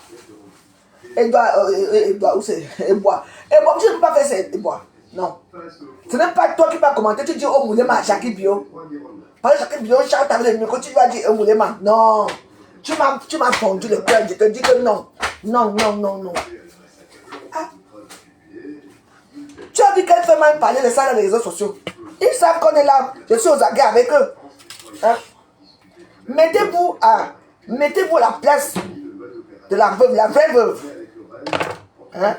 Edouard, où c'est Edouard. Edouard, tu ne peux pas faire ça, Edouard. Non. Ce n'est pas toi qui vas commenter, tu dis oh Moulema à Jackie Bio. Parce que Jackie Bio chante avec le micro, tu vas dire oh Moulema. Non. Tu m'as fondu le cœur, je te dis que non. Non, non, non, non. Ah. Tu as vu qu'elle fait mal parler de ça dans les réseaux sociaux. Ils savent qu'on est là. Je suis aux aguets avec eux. Hein? Mettez-vous à la place de la veuve, la vraie veuve. Hein?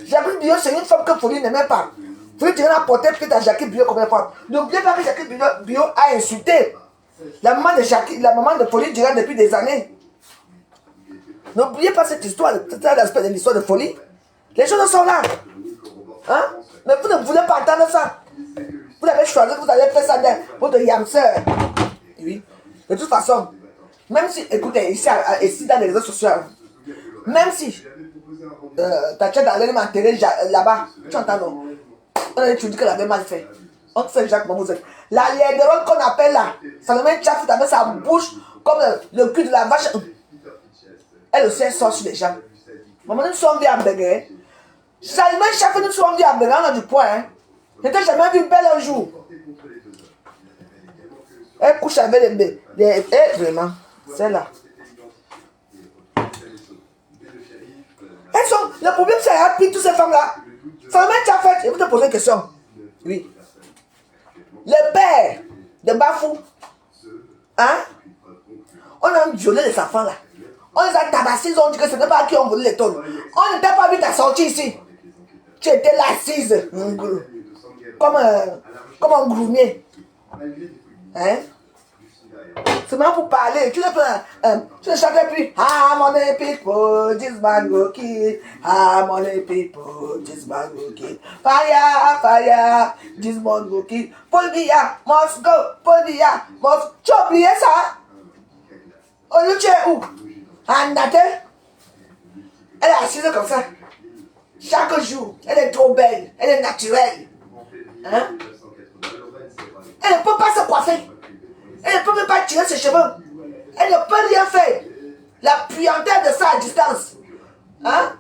Jackie Bio, c'est une femme que Folie n'aimait pas. Folie, tu viens apporter peut-être à Jackie Bio comme une femme. N'oubliez pas que Jackie Bio a insulté la maman de Folie durant depuis des années. N'oubliez pas cette histoire, c'est l'aspect de l'histoire de Folie. Les choses sont là. Hein? Mais vous ne voulez pas entendre ça. Vous avez choisi que vous allez faire ça de votre yamseur. Oui. De toute façon, même si, écoutez, ici dans les réseaux sociaux, même si ta tête allait m'enterrer là-bas, tu entends non? On a dit que l'avait mal fait. On fait Jacques Mamouzet. La lièdron qu'on appelle là, ça le met Tchafou avec sa bouche comme le cul de la vache. Elle aussi, elle sort sur les gens. Maman, nous sommes bien bégayés. Ça le met chaque fois nous sommes bien bégayés, on a du poids. Hein. Je n'ai jamais vu belle un jour. Elle couche avec les vraiment, c'est là. Elles sont, le problème c'est qu'elle a pris toutes ces femmes-là. Ça me met en fait, je vais te poser une question. Oui. Le père de Bafou, hein? On a violé les enfants là. On les a tabassés, ils ont dit que ce n'est pas qui ont volé les tonnes. On n'était pas vu ta sortie ici. Tu étais là assise, comme un groumier. Hein? C'est même pour parler. Tu ne chantais plus. Ah, mon people, this man go kill. Ah, mon people, this man go kill. Fire, fire, this man go kill. Polvia, must go. Polvia, must. Tu as oublié ça? Oh, tu es où? À Naté? Elle est assise comme ça. Chaque jour, elle est trop belle. Elle est naturelle. Hein? Elle ne peut pas se coiffer. Elle ne peut même pas tirer ses cheveux. Elle ne peut rien faire. La puanteur de ça à distance. Hein?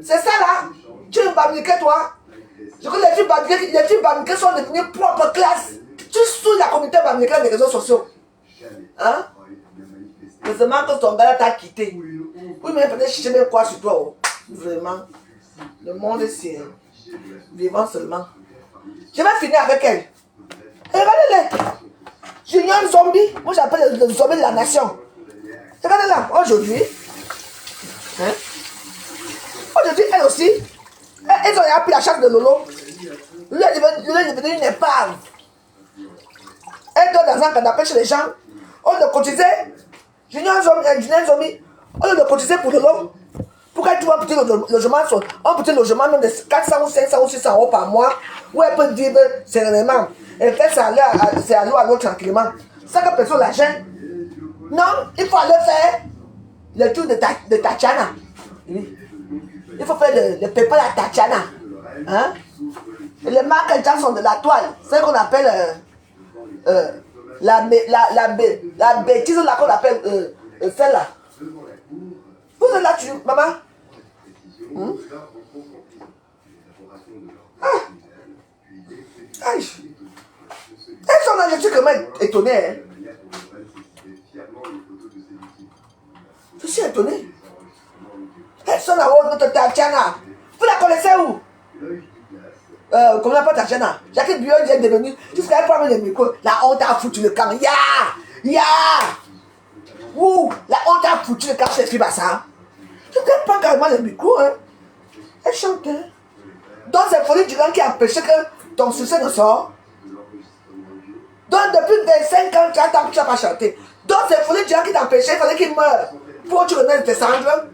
C'est ça là. Tu es bamniqué toi. Je crois que les filles bamniquées sont devenues propre classe. Tu sous la communauté bamniquée des réseaux sociaux. Hein? C'est seulement que ton gars t'a quitté. Oui, mais peut-être chercher même quoi sur toi. Oh. Vraiment. Le monde est si vivant seulement. Je vais finir avec elle. Regardez-les. Junior Zombie. Moi j'appelle le zombie de la nation. Regardez là. Aujourd'hui. Hein? Aujourd'hui, elle aussi. Elles ont appris la chasse de Lolo. Lui est devenu une épave. Elle dort dans un canapé chez les gens. On le cotisait. Junior Zombie. On le cotisait pour Lolo. Pourquoi tu vois un petit logement même de 400 ou 500 ou 600 euros par mois où elle peut vivre sereinement et faire ça c'est à l'eau tranquillement. Ça que personne la gêne. Non, il faut aller faire le tour de Tatiana. Oui. Il faut faire le pépé à Tatiana. Hein? Et le Michael Jackson de la toile. C'est ce qu'on appelle la bêtise là qu'on appelle celle-là. Vous êtes là, maman? Ah. Aïe. Elles sont là, je suis quand même étonné. Hein? Je suis étonné. Elles sont là-haut, notre Tatiana. Vous la connaissez où? comment on appelle ta chaîne là? Jacques Biot est devenu, jusqu'à elle prend le micro, la honte a foutu le camp. Ya! Ouh, la honte a foutu le camp, cette fille, bah ça. Tu ne prends carrément le micro, hein. Elle chante, hein. Donc c'est Folie Durand qui a empêché que ton succès ne sort. Donc depuis 25 ans, 30 ans que tu n'as pas chanté. Donc c'est Folie Durand qui t'a empêché, il fallait qu'il meure. Pour que tu renaisses de tes cendres.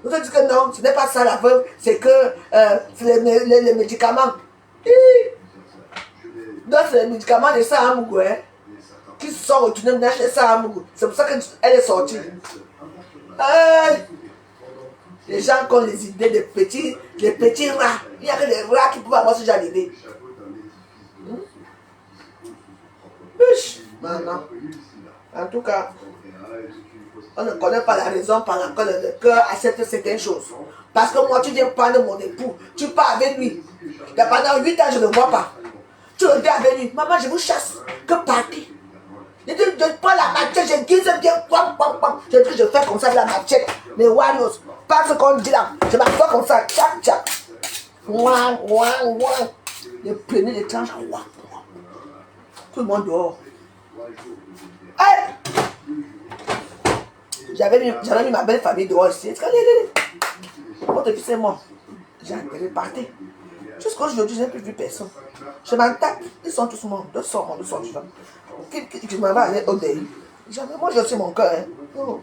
Vous te dites que non, ce n'est pas ça la veuve, c'est que les médicaments. Donc c'est les médicaments de Sahamougou, hein, qui se sont retournés chez Sahamougou. C'est pour ça qu'elle est sortie. Les gens qui ont les idées des petits rats. Il n'y a que les rats qui peuvent avoir ce genre d'idées. Maintenant, en tout cas, on ne connaît pas la raison par laquelle le cœur accepte certaines choses. Parce que moi, tu viens prendre mon époux, tu pars avec lui. Et pendant 8 ans, je ne vois pas. Tu reviens avec lui. Maman, je vous chasse. Que parti. Je prends la machette, je guise bien. Je fais comme ça avec la machette. Les warriors. Pas ce qu'on dit là. Je m'assois comme ça. Tchac, tchac. Ouin. Les prenez les tranches. Tout le monde dehors. Hey! J'avais mis ma belle famille dehors ici. Votre fils est mort. J'ai intérêt de partir. Jusqu'aujourd'hui, je n'ai plus vu personne. Je m'attaque. Ils sont tous morts. Deux sont morts, deux sont vivants. Je m'en vais aller au deuil. Jamais. Moi, je suis mon cœur. Hein. Oh.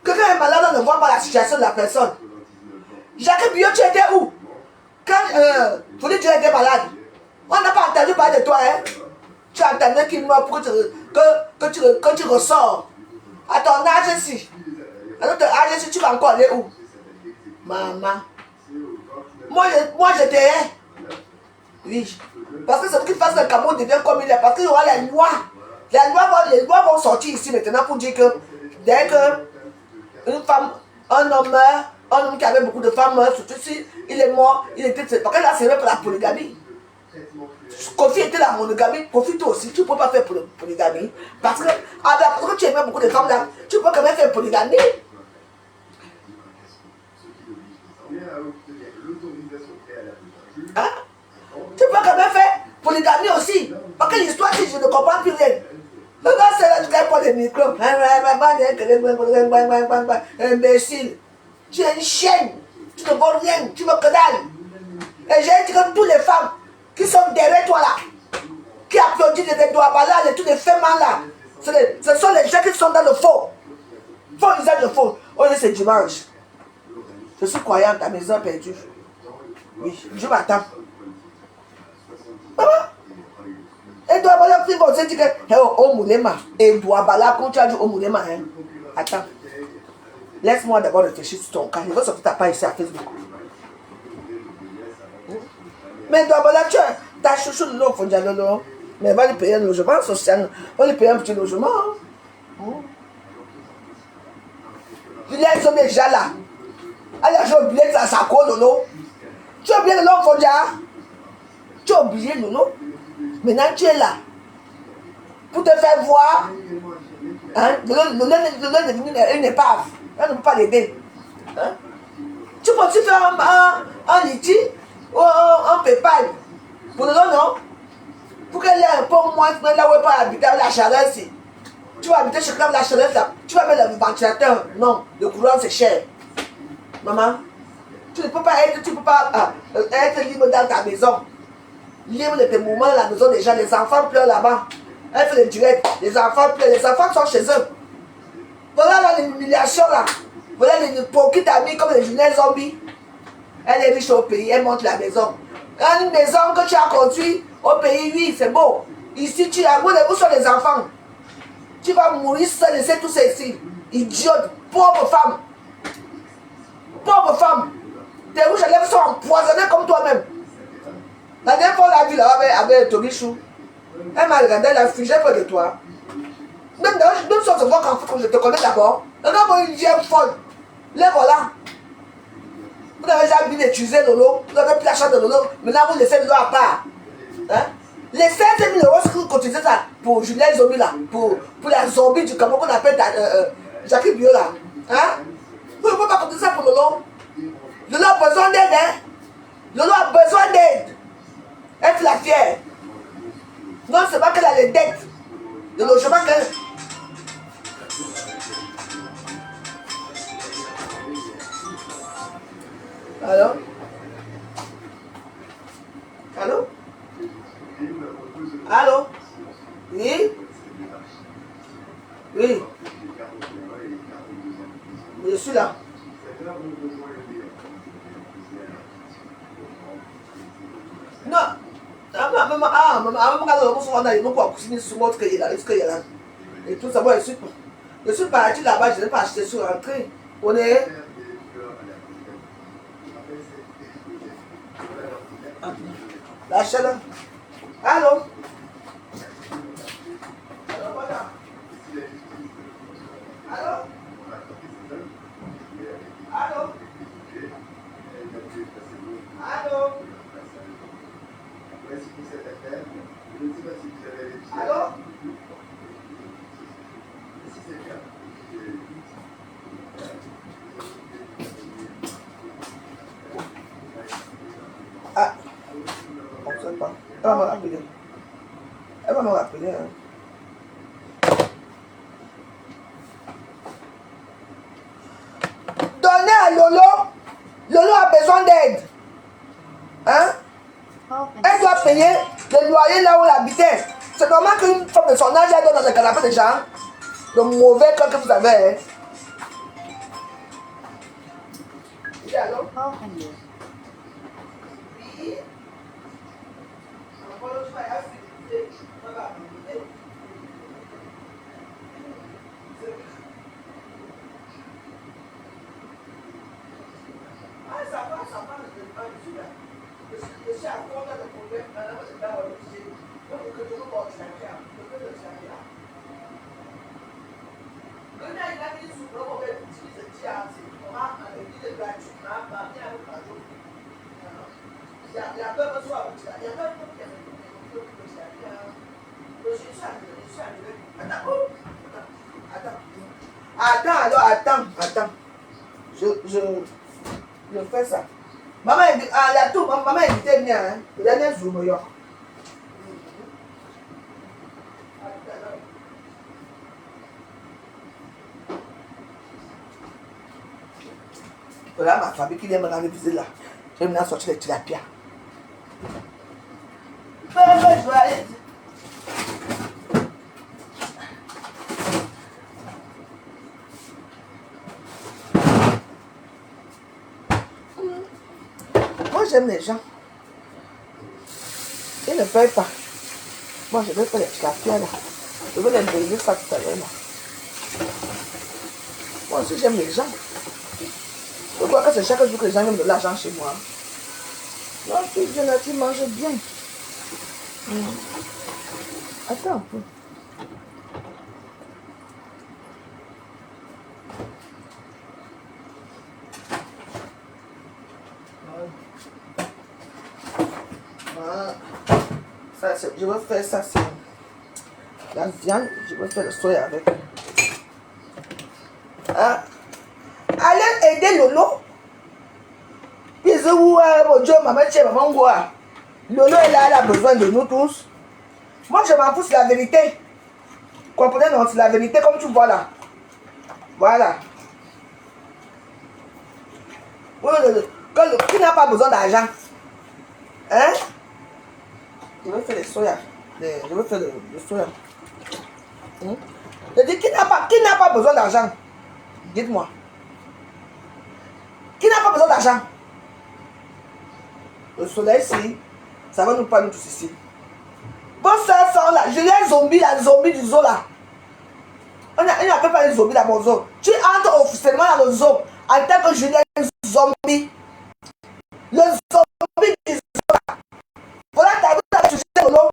Quelqu'un est malade, on ne voit pas la situation de la personne. Jacques Biot, tu étais où? Quand Folie, tu étais malade. On n'a pas entendu parler de toi. Hein? Tu attendais qu'il meure pour que tu ressors. À ton âge ici. À notre âge ici, tu vas encore aller où? Maman. Moi, je te hais. Oui. Parce que c'est ce qui fasse que le Cameroun devient comme il est. Parce qu'il y aura les lois. Les lois vont sortir ici maintenant pour dire que dès que une femme, un homme meurt, un homme qui avait beaucoup de femmes meurt, surtout si il est mort, il était. Parce que là, c'est vrai pour la polygamie. Kofi était la monogamie, Kofi toi aussi, tu ne peux pas faire polygamie. Parce que tu aimais beaucoup de femmes là, tu peux quand même faire polygamie. Hein? Tu peux quand même faire polygamie aussi. Parce que l'histoire, si je ne comprends plus rien. Regarde, c'est là, tu gagnes pas les micros. Imbécile. Tu es une chienne. Tu ne vaux rien. Tu veux que dalle. Et j'ai dit que toutes les femmes qui sont derrière toi là, qui applaudissent les doigts là, tous les femmes là, ce sont les gens qui sont dans le faux. Faux usage de faux. Oh, c'est dimanche. Je suis croyante à mes heures perdues. Oui, Dieu m'attend. Maman, Edouard Bala, puis bon, c'est dit que, oh, Moulema, Edouard Bala, quand tu as dit oh, Moulema, hein. Attends. Laisse-moi d'abord réfléchir sur ton cas. Je vais sortir ta page ici à Facebook. Mais Edouard Bala, tu as chouchou de l'eau, faut dire l'eau. Mais va lui payer un logement social. Va lui payer un petit logement. Il y a un homme déjà là. Alors, j'ai oublié que ça colle Lolo. Tu as oublié le nom Fondia? Tu as oublié Lolo? Maintenant tu es là. Pour te faire voir. Hein? Lolo est devenu une épave. On ne peut pas l'aider. Hein? Tu peux-tu faire un litige ou un PayPal? Pour Lolo, non? Pour qu'elle ait un peu moins, là où elle peut habiter avec la chaleur ici. Tu vas habiter chez toi avec la chaleur là. Tu vas mettre le ventilateur. Non, le courant c'est cher. Maman, tu ne peux pas être libre dans ta maison. Libre de tes moments dans la maison des gens. Les enfants pleurent là-bas. Elle fait le direct. Les enfants pleurent. Les enfants sont chez eux. Voilà l'humiliation là. Voilà les hypocrites amis comme les jeunes zombies. Elle est riche au pays. Elle monte la maison. Une maison que tu as construite au pays, oui, c'est beau. Ici, tu as où sont les enfants? Tu vas mourir sans laisser tout ça ici. Idiote, pauvre femme. Pauvre femme, tes rouges à lèvres sont empoisonnés comme toi-même. La dernière fois, on l'a vu là avec Tobichou. Elle m'a regardé, elle a fui, j'ai peur de toi. Même si on se voit quand je te connais d'abord, regarde une vieille folle. Les voilà. Vous avez déjà bien utilisé Lolo, vous avez pris la chance de Lolo, maintenant vous laissez Lolo à part. Hein? Les 16 000 euros, c'est que vous cotisez ça pour Julien Zombie là, pour la zombie du Cameroun qu'on appelle Jacques Biot là. Hein? Vous ne pouvez pas cotiser ça pour Lolo. Lolo a besoin d'aide, hein? Lolo a besoin d'aide. Elle fait la fière. Non seulement qu'elle a les dettes. Le logement qu'elle... Allô? Allô? Allô? Oui? Oui. Je suis là. Non. Et tout ça, moi, je suis parti là-bas, je n'ai pas acheté sur l'entrée. On est... Lâchez-le. Allô? Allô, voilà. Allô? Allô? Allô? Allô? Ah, on ne sait pas. Elle va me rappeler. Elle va me rappeler. Hein. Donnez à Lolo. Lolo a besoin d'aide. Hein? Elle doit payer le loyer là où elle habitait. C'est normal qu'une femme de son âge elle donne dans un canapé de gens. Le mauvais cœur que vous avez. Hein? Oui, allô? Oui. Attends, alors, attends. Je fais ça. Maman, il y a tout. Maman invitait bien. Hein. Le dernier jour, New York. Voilà ma famille qui vient me rendre visite là. Je vais maintenant sortir les tilapias. Je vais aller. Moi j'aime les gens. Ils ne payent pas. Moi je vais faire les tilapias là. Je vais les brûler ça tout à l'heure là. Moi aussi j'aime les gens. Je crois que c'est chaque jour que les gens viennent de l'argent chez moi. Non, tu viens là, tu manges bien. Attends un peu. Voilà. Ça, je vais faire ça, c'est la viande. Je vais faire le soya avec. Ah. Allez aider Lolo. Mon Dieu, maman, Lolo est là, elle a besoin de nous tous. Moi, je m'en fous, c'est la vérité. Comprenez, non, c'est la vérité, comme tu vois là. Voilà. Qui n'a pas besoin d'argent? Hein? Je vais faire les soya. Je vais faire le soya. Je dis, qui n'a pas besoin d'argent? Dites-moi. Qui n'a pas besoin d'argent? Le soleil, si, ça va nous parler tous ici. Vos soeurs sont là. Je les zombies, la zombie du zoo là. On n'appelle pas les zombies dans mon zoo. Tu entres officiellement dans le zoo en tant que Julien zombie. Le zombie du zoo là. Voilà, t'as vu la touché de l'eau.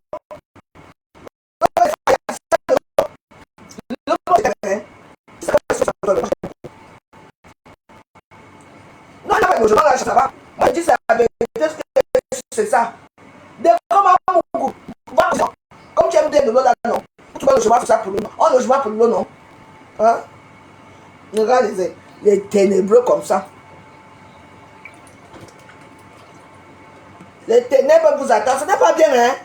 Non, il n'y a pas de logement là, ça va. Moi, je dis ça avec c'est ça. De comment mon goût. Comme tu aimes bien de l'eau là, non. Tu vas le logement pour ça pour l'eau. On logement pour l'eau, non. Hein? Regarde les ténébreux comme ça. Les ténèbres vous attendent. Ce n'est pas bien, hein?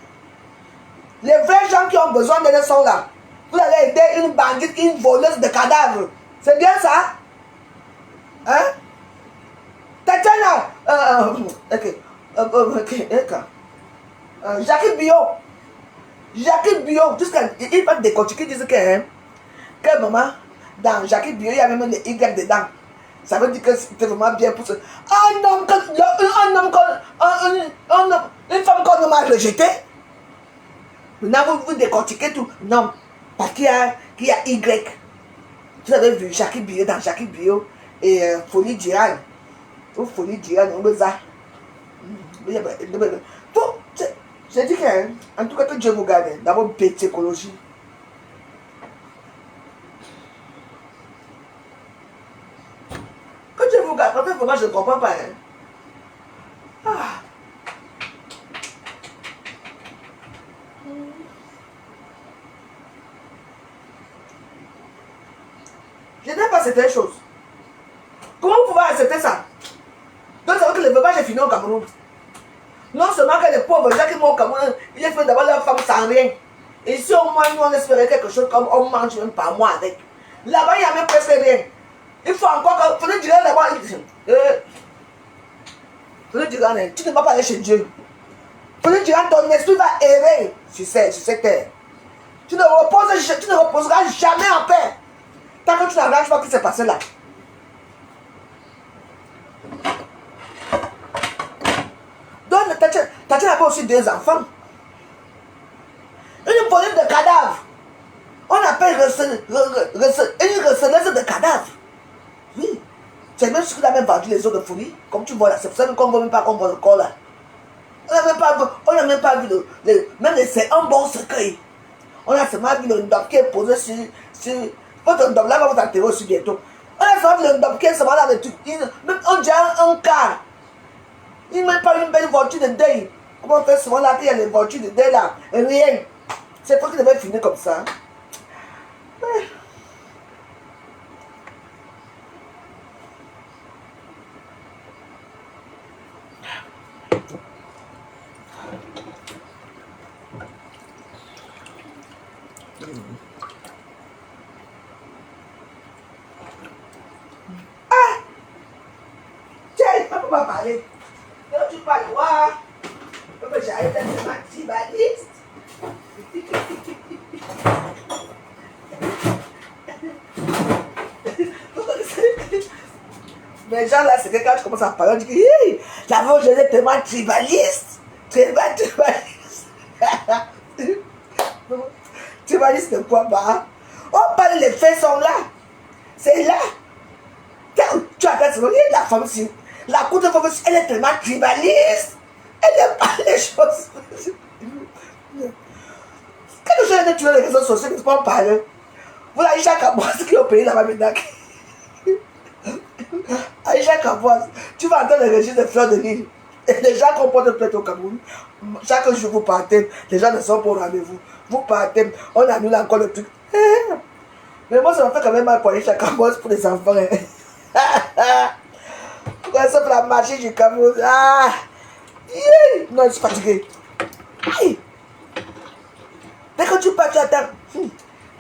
Les vrais gens qui ont besoin d'aide sont là. Vous allez aider une bandite, une voleuse de cadavres. C'est bien ça? Hein? Tatiana, Jacques Bio, jusqu'à il va décortiquer, ils disent que maman, dans Jacques Bio, il y a même les Y dedans. Ça veut dire que c'était vraiment bien pour ça. Un homme, une femme qu'on m'a rejetée. Maintenant, vous décortiquez tout. Non, parce qu'il y a Y. Vous avez vu Jacques Bio dans Jacques Bio et Folie Diane. Ou Folie Diane, on le a. Je dis que, en tout cas, que Dieu vous garde. D'abord, psychologie. Que Dieu vous garde. En fait, vraiment, je ne comprends pas. Hein. Ah. Je n'aime pas certaines choses. Comment vous pouvez accepter ça? Donc, ça veut que le veuvage est fini au Cameroun. Non seulement que les pauvres gens qui vont au Cameroun, ils fait d'abord leur femme sans rien. Et si au moins nous on espérait quelque chose comme on mange même pas mois avec. Là-bas, il n'y a même presque rien. Il faut encore que. Faut le dire là-bas. Faut le dire, tu ne vas pas aller chez Dieu. Faut le dire, ton esprit va errer sur cette terre. Tu ne reposeras jamais en paix. Tant que tu n'arranges pas ce qui s'est passé là. Donc, Tatiana avait aussi 2 enfants. Une voleuse de cadavres. On appelle une receleuse de cadavres. Oui. C'est même ce qu'il a même vendu les eaux de folie. Comme tu vois là, c'est pour ça qu'on ne voit même pas qu'on voit le corps là. On n'a même pas vu c'est un bon cercueil. On a seulement vu le ndop qui est posé sur votre ndop là va vous enterrer aussi bientôt. On a seulement vu le ndop qui est seulement là, on dirait un car. Il n'a même pas une belle voiture de deuil. Comment on fait souvent là qu'il y a les voitures de deuil là? Rien. C'est pas qu'il devait finir comme ça. Ah! Tiens, il ne peut pas parler. Quand tu parles, ouais. J'arrête d'être maximaliste. Mais gens là, c'est que quand tu commences à parler, on dit que la voix je est tellement tribaliste. Tribaliste de quoi bah? On parle, les faits sont là. C'est là. Tu as dit, la femme, si la cour de femme, elle est tellement tribaliste. Elle n'aime pas les choses. Quelque chose de tuer les réseaux sociaux, ils ne peuvent pas parler. Vous voyez Aïcha Kaboise qui est au pays là-bas maintenant. Aïcha Kaboise, tu vas entendre le registre de fleurs de l'île. Et les gens qu'on porte plainte au Cameroun, chaque jour vous partez, les gens ne sont pas au rendez-vous. Vous partez, on annule encore le truc. Mais moi, ça me fait quand même mal pour Aïcha Kaboise pour les enfants. Pourquoi ça fait la marché du Cameroun? Non, je suis fatigué. Dès que tu pars, tu attends.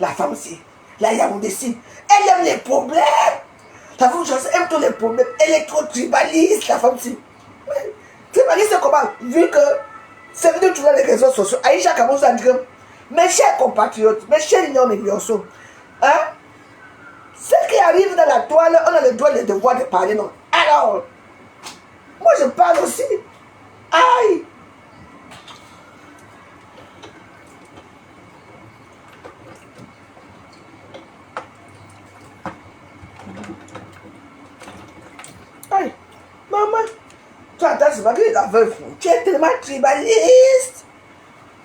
La femme aussi, la Yaoundé-ci, elle aime les problèmes. La femme aime tous les problèmes. Elle est trop tribaliste, la femme aussi. Tribaliste, c'est comment? Vu que c'est venu trouver les réseaux sociaux. Aïcha Kabouse a dit que mes chers compatriotes, mes chers Lions et Bionceaux, ce qui arrive dans la toile, on a le droit et le devoir de parler, non? Alors, moi je parle aussi. Aïe! Aïe! Maman, tu entends ce bagage, la veuve, tu es tellement tribaliste.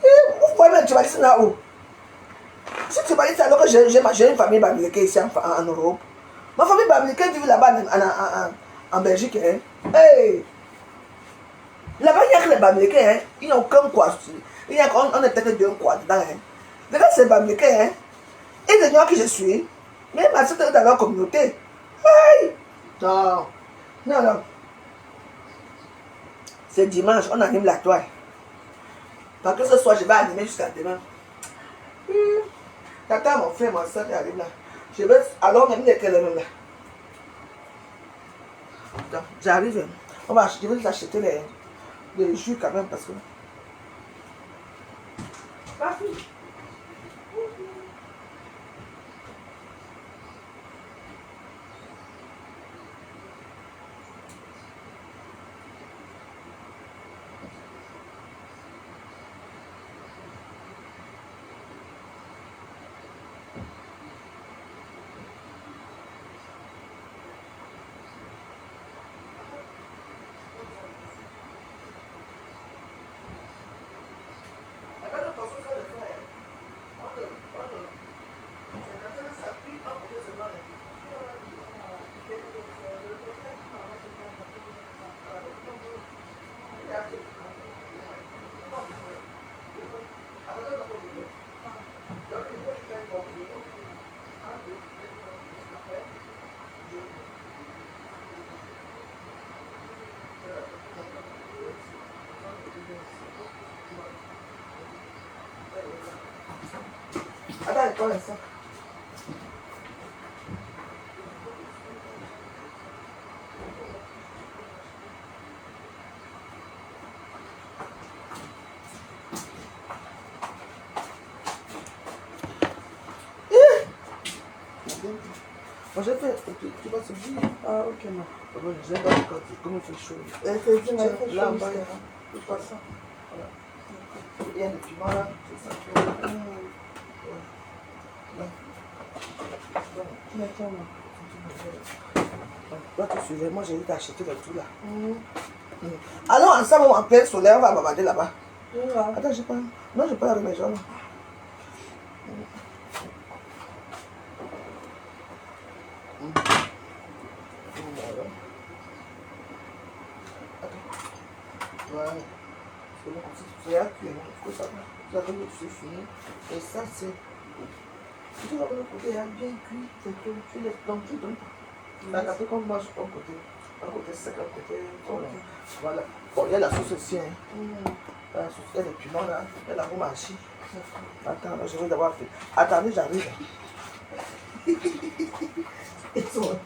Vous voyez le tribaliste là-haut? Si tribaliste, alors que j'ai une famille bamileke ici en Europe. Ma famille bamileke vit là-bas en Belgique. Hein. Hey! Là-bas, il n'y a que les bamileke, hein. Ils n'ont aucun quoi. On est peut-être deux quoi dedans. Hein. Les gars, c'est bamileke. Hein. Ils ignorent qui je suis. Mais ma soeur est dans leur communauté. Hey! Non. Non, non. C'est dimanche, on anime la toile. Parce que ce soir, je vais animer jusqu'à demain. Tata, mon frère, mon soeur qui arrive là. Je vais alors même les même là. Donc, j'arrive. Je vais acheter les jus quand même parce que. Papi. Attends, quoi ça? Moi j'ai fait, tu vas se dire. Ah, ok, non. J'aime pas comme il fait chaud. Elle fait chaud, Là, en bas, Mystère. il faut pas ça. Voilà. Il y a des piments là, c'est ça. D'accord, non. Toi, tu suivais, moi j'ai eu d'acheter le tout là. Alors, ensemble, en plein soleil, on va bavarder là-bas. Attends, j'ai pas. Non, j'ai pas avec les gens là. Voilà. C'est bon, c'est là que ça vous avez le dessus fini. Et ça, c'est. Tu vas le côté bien cuit, c'est tout. Tu laisses donc tu donnes. Là, après, comme moi, je prends côté. Un côté sec, un côté. Voilà. Bon, il y a la sauce aussi. Hein. La sauce, il y a les piments là. Il y a la romachi. Attends, là, je vais d'abord faire. Attendez, j'arrive. Ils sont.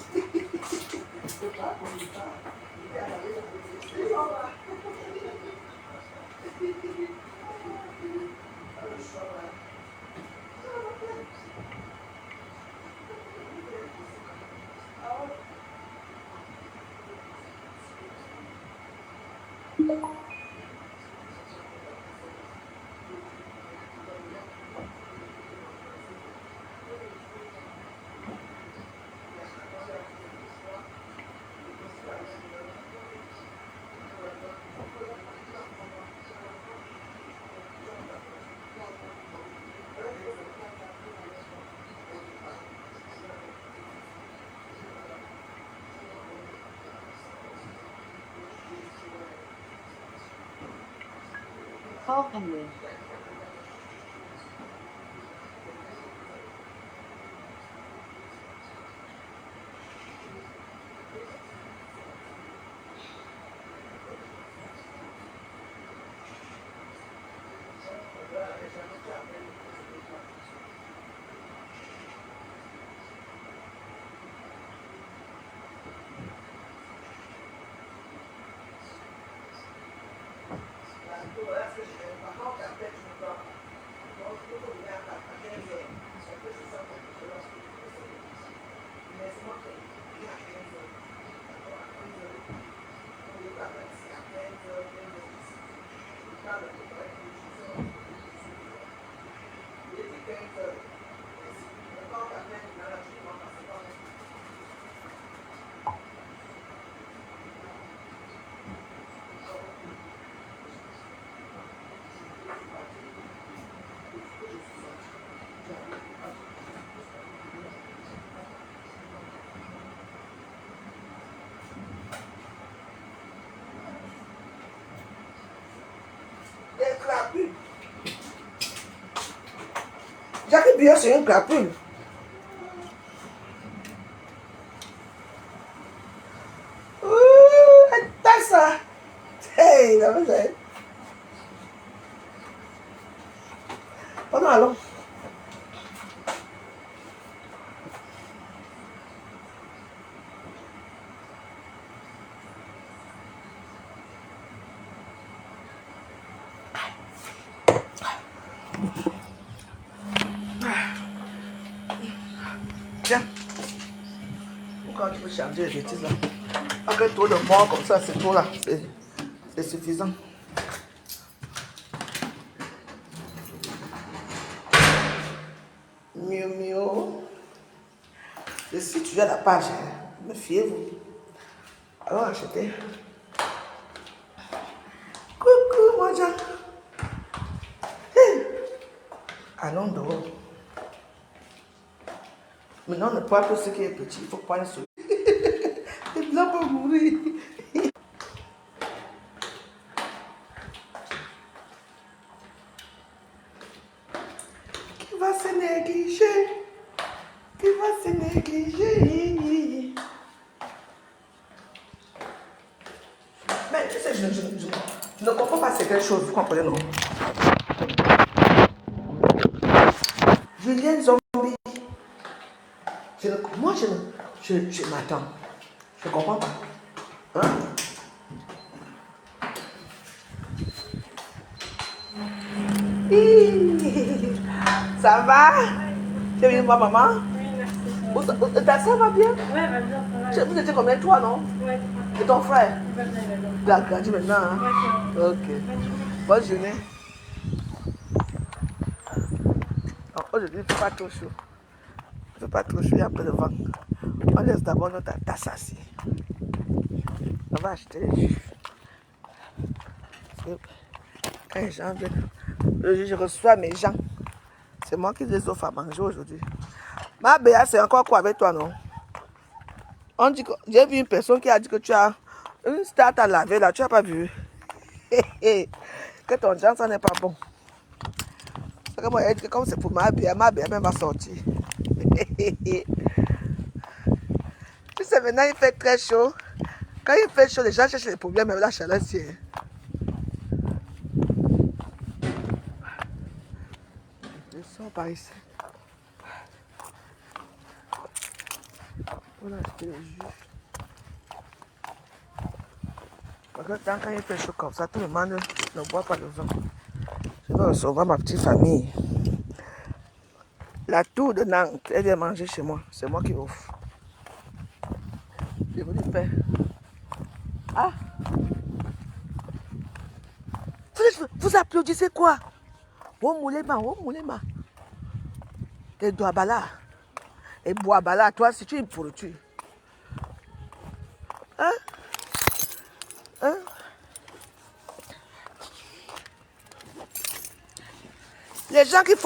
Call Henry. Jacques Biot, c'est une crapule. T'as ça. Hey, non, mais pardon, allons. Tiens. Pourquoi tu peux changer les bêtises là? Pas que trop de mort comme ça, c'est trop là. C'est suffisant. Mieux, mieux. Et si tu as la page, méfiez-vous. Alors achetez. Coucou, moi, Jean. Hey. Allons dehors. Maintenant, on ne prend que ce qui est petit. Il faut prendre ce. Il doit pas mourir. Qui va se négliger? Qui va se négliger? Mais tu sais, je ne comprends pas certaines choses, vous comprenez, non? Julien Zombie. Moi, je m'attends. Je ne comprends pas. Hein? Ça va? Tu es venu voir maman? Oui, merci. Ta soeur va bien? Ouais, elle va bien. Vous étiez combien, toi, non? Ouais, Et ton frère? elle va bien. Il a grandi maintenant, hein? Ouais, Ok. Bonne journée. Aujourd'hui, il ne fait pas trop chaud. Il ne fait pas trop chaud, il y a un peu de vent. On laisse d'abord notre tasse assis. On va acheter les jus. Quand les gens viennent, je reçois mes gens. C'est moi qui les offre à manger aujourd'hui. Ma Béa, c'est encore quoi avec toi, non? On dit que j'ai vu une personne qui a dit que tu as une start à laver là, tu n'as pas vu? Que ton genre, ça n'est pas bon. C'est que moi, elle dit que comme c'est pour ma Béa même va sortir. Tu sais, maintenant il fait très chaud. Quand il fait chaud, les gens cherchent les problèmes avec la chaleur. Je sors par ici. On a acheté les jus. Parce que quand il fait chaud comme ça, tout le monde ne boit pas le vin. Je vais recevoir ma petite famille. La tour de Nantes, elle vient manger chez moi. C'est moi qui offre. Je vous dis paix. Ah! Vous applaudissez quoi? Oh moulema, oh moulema. Et Douabala. Et Boabala, toi, si tu es pour le tuer. Hein? Hein? Les gens qu'il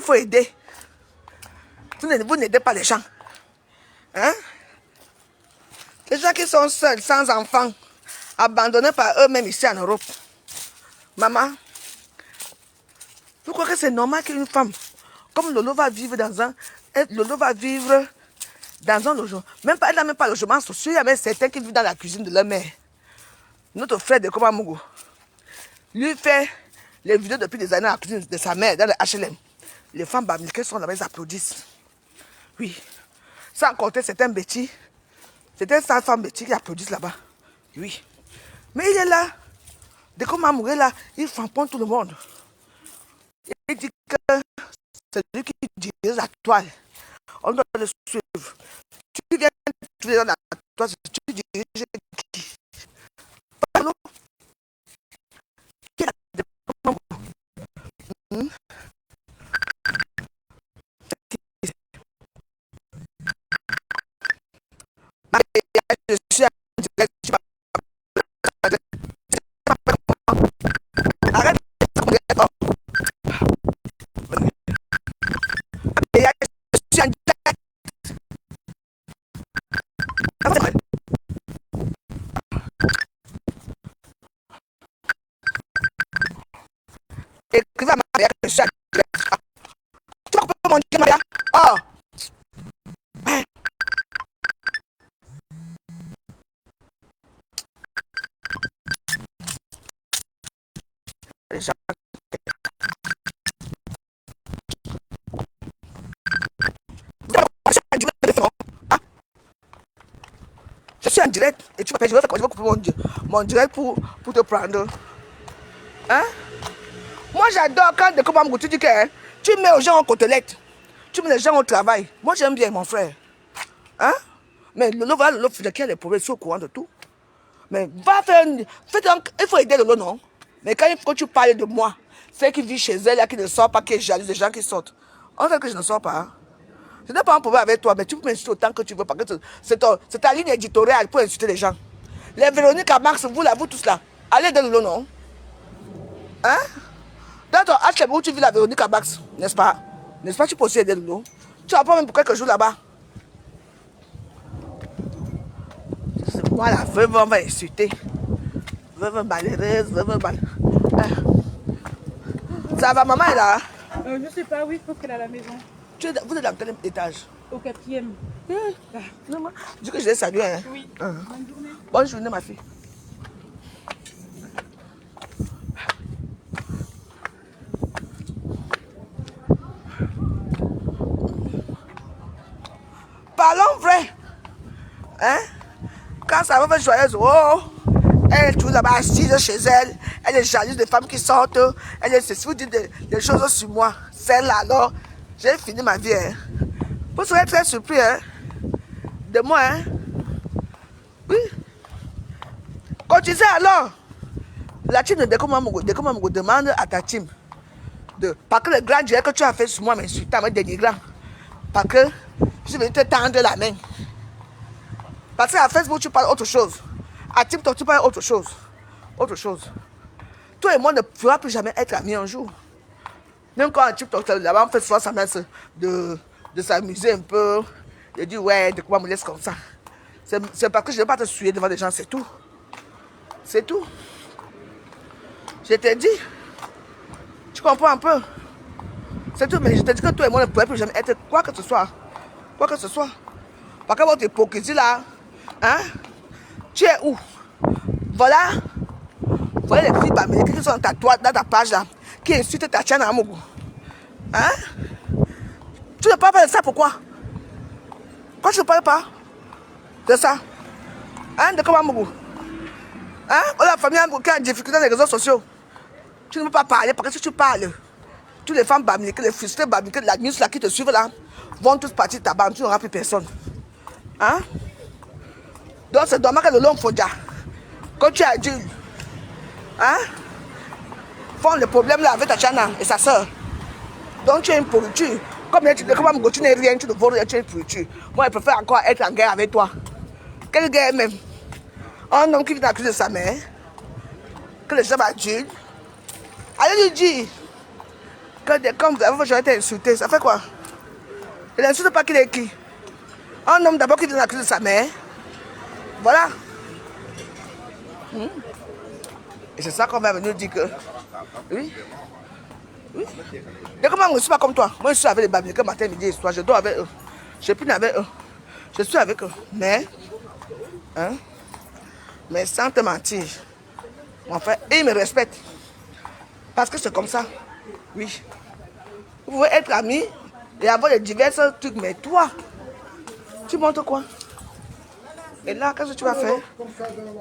faut aider. Vous n'aidez pas les gens. Hein? Les gens qui sont seuls, sans enfants, abandonnés par eux-mêmes ici en Europe. Maman, vous croyez que c'est normal qu'une femme, comme Lolo va vivre dans un logement, elle n'a même pas de logement social, il y avait certains qui vivent dans la cuisine de leur mère. Notre frère de Komamougou, lui fait les vidéos depuis des années à la cuisine de sa mère, dans le HLM. Les femmes bamilquées sont là-bas, ils applaudissent. Oui. Sans compter certains bêtis, certaines femmes bêtis qui applaudissent là-bas. Oui. Mais il est là. Dès qu'on m'a mouru là, il framponne tout le monde. Il dit que c'est lui qui dirige la toile. On doit le suivre. Tu viens dans la toile, tu diriges qui? Pardon? Qui a des membres? Je suis en direct. Arrête. Je suis en direct. en direct et tu m'appelles, je vais couper mon direct pour te prendre. Hein? Moi j'adore quand de comment tu dis que hein, tu mets aux gens en côtelette, tu mets les gens au travail. Moi j'aime bien mon frère. Hein? Mais Lolo, voilà, Lolo, qui a les problèmes, c'est au courant de tout. Mais va faire il faut aider Lolo, non? Mais quand tu parles de moi, celle qui vit chez elle, là, qui ne sort pas, qui est jalouse des gens qui sortent. On sait que je ne sors pas. Hein? Je n'ai pas un problème avec toi, mais tu peux m'insulter autant que tu veux, parce que c'est ta ligne éditoriale pour insulter les gens. Les Véronique à Max, vous là, vous tous là, allez de Lolo, non? Hein? Dans ton HM où tu vis la Véronique à Max, n'est-ce pas? N'est-ce pas, tu peux aussi aider Lolo? Tu vas pas même pour quelques jours là-bas. C'est moi la veuve, on va insulter. Veuve malheureuse, veuve malheureuse. Ça va, maman est là? Je sais pas, oui, il faut qu'elle est à la maison. Vous êtes dans quel étage? Au 4e. Non, moi, je dis que je l'ai salué. Hein. Oui. Bonne journée. Bonne journée, ma fille. Parlons vrai. Hein? Quand ça va faire joyeuse, oh, elle est toujours là-bas assise chez elle. Elle est jalouse des femmes qui sortent. Elle est ceci, vous dites des choses sur moi. Celle-là, alors, j'ai fini ma vie. Hein. Vous serez très surpris hein, de moi. Hein. Oui. Quand tu sais alors, la team de Dekomamogo demande à ta team parce que le grand direct que tu as fait sur moi m'insultant, me dénigrant. Parce que je suis venu te tendre la main. Parce qu'à Facebook, tu parles autre chose. À TikTok, tu parles autre chose. Autre chose. Toi et moi ne pourrons plus jamais être amis un jour. Même quand à TikTok, là-bas, on fait souvent semblant de s'amuser un peu. Je dis, ouais, de quoi me laisse comme ça. C'est parce que je ne vais pas te suer devant des gens, c'est tout. C'est tout. Je t'ai dit. Tu comprends un peu? C'est tout, mais je te dis que toi et moi ne pourrons plus jamais être quoi que ce soit. Quoi que ce soit. Parce que votre hypocrisie là, hein? Tu es où? Voilà. Voilà les filles américaines qui sont dans ta page là, qui insultent ta chaîne à Amogo. Hein? Tu ne parles pas de ça, pourquoi? Pourquoi tu ne parles pas de ça? Hein? De comment Amogo? Hein? Oh, la famille Amogo qui a une difficulté dans les réseaux sociaux. Tu ne peux pas parler parce que si tu parles, toutes les femmes bamiliques, les frustrées bamiliques, la news là qui te suivent là, vont tous partir de ta bande, tu n'auras plus personne. Hein? Donc c'est dommage que le long Fodja, quand tu as dit, hein? Font le problème là avec ta chana et sa soeur. Donc tu es une pourriture. Comme tu n'es rien, tu ne vaux rien, tu es une pourriture. Moi, je préfère encore être en guerre avec toi. Quelle guerre même? Un homme qui vient accuser sa mère, que les gens m'adulent. Allez lui dire que comme vous avez été insulté, ça fait quoi? Il n'insulte pas qu'il est qui? Un homme d'abord qui vient accuser sa mère. Voilà. Et c'est ça qu'on va venir dire que. Oui. Oui. Et comment je ne suis pas comme toi? Moi je suis avec les Bamileke matin, midi et soir. Je dors avec eux. Je pine avec eux. Je suis avec eux. Mais. Hein? Mais sans te mentir. Mon frère, ils me respectent. Parce que c'est comme ça. Oui. Vous pouvez être amis et avoir des divers trucs, mais toi, tu montres quoi? Et là, qu'est-ce que tu vas faire?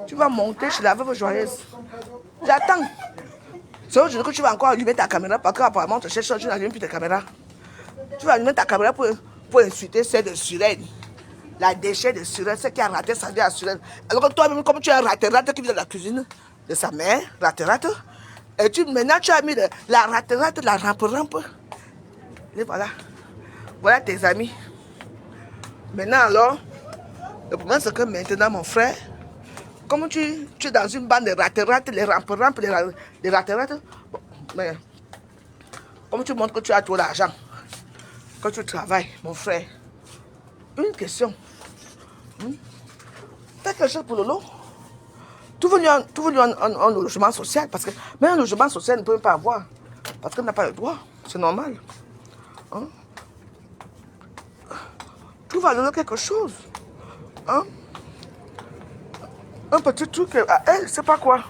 Tu vas monter chez la veuve joyeuse. J'attends. C'est aujourd'hui que tu vas encore allumer ta caméra parce qu'apparemment, tu cherches, tu n'allumes plus ta caméra. Tu vas allumer ta caméra pour insulter celle de Surène. La déchet de Surène, celle qui a raté sa vie à Surène. Alors que toi-même, comme tu es un raté-rate qui vit dans la cuisine de sa mère, raté-rate, et maintenant tu as mis la raté-rate, la rampe-rampe. Et voilà. Voilà tes amis. Maintenant alors, le problème c'est que maintenant mon frère, comme tu es dans une bande de raté-rates, les rampe-rampes, les raté-rates, bon, mais comme tu montres que tu as trop d'argent, que tu travailles, mon frère, une question. Fais quelque chose pour Lolo. Tout venu en logement social, parce que même un logement social ne peut pas avoir, parce qu'elle n'a pas le droit, c'est normal. Hein? Trouve à Lolo quelque chose. Hein? Un petit truc à elle, c'est pas quoi.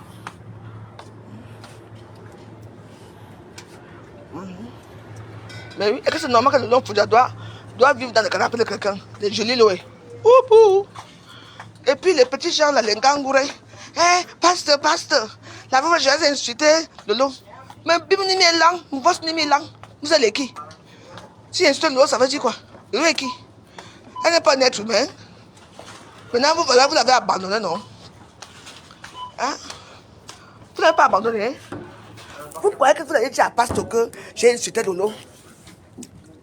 Mais oui, est-ce que c'est normal que Lolo doit vivre dans le canapé de quelqu'un, de Jolie Loé? Et puis les petits gens, là, les gangourés. Eh, pasteur, pasteur. La veuve, je vais insulter Lolo. Mais bim, ni mi lang, vous bosse ni mi lang. Vous allez qui? Si insulte Lolo, ça veut dire quoi? Lolo est qui? Elle n'est pas un être humain. Maintenant, vous, voilà, vous l'avez abandonné, non? Hein? Vous n'avez pas abandonné. Vous croyez que vous avez dit à pasteur que j'ai insulté Lolo?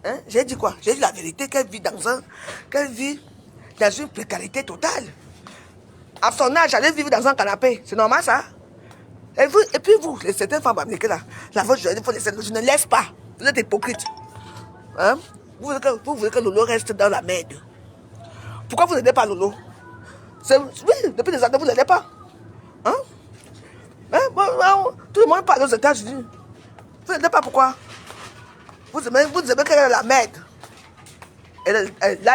Hein? J'ai dit quoi? J'ai dit la vérité, qu'elle vit dans une précarité totale. À son âge, j'allais vivre dans un canapé. C'est normal, ça? Et puis vous, les certaines femmes américaines là, la voix, je ne laisse pas. Vous êtes hypocrite. Hein? Vous voulez que Lolo reste dans la merde. Pourquoi vous n'aidez pas Lolo? Oui, depuis des années, vous n'aidez pas. Hein? Tout le monde parle aux États-Unis. Vous n'aidez pas, pourquoi? Vous aimez qu'elle est la merde. Là,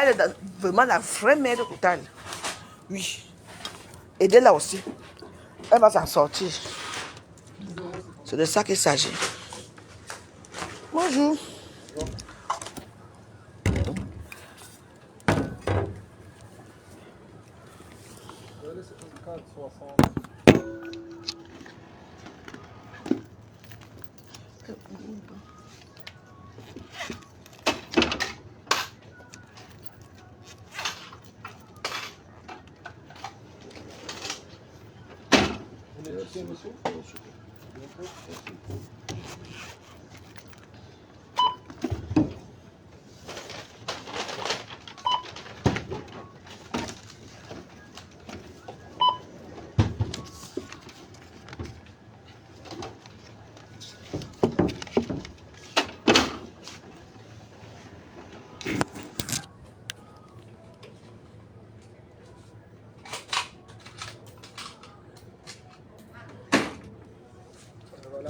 elle est dans vraiment la vraie merde totale. Oui. Aidez-la aussi. Elle va s'en sortir. C'est de ça qu'il s'agit. Bonjour.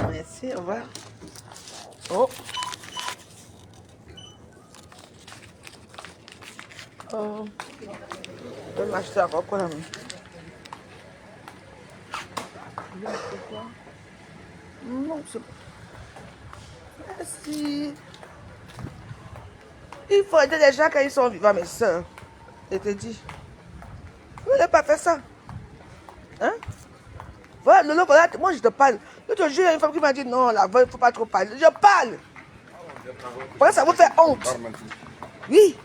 Merci, au revoir. Oh. Oh. Je vais m'acheter encore quoi là. Non, c'est pas. Merci. Il faut aider les gens quand ils sont vivants, mes soeurs. Je te dis. Vous n'avez pas fait ça. Hein? Voilà, Lolo, voilà, moi je te parle. L'autre jour, il y a une femme qui m'a dit non, la veuve, il ne faut pas trop parler. Je parle. Voilà, ça vous fait honte. Oui.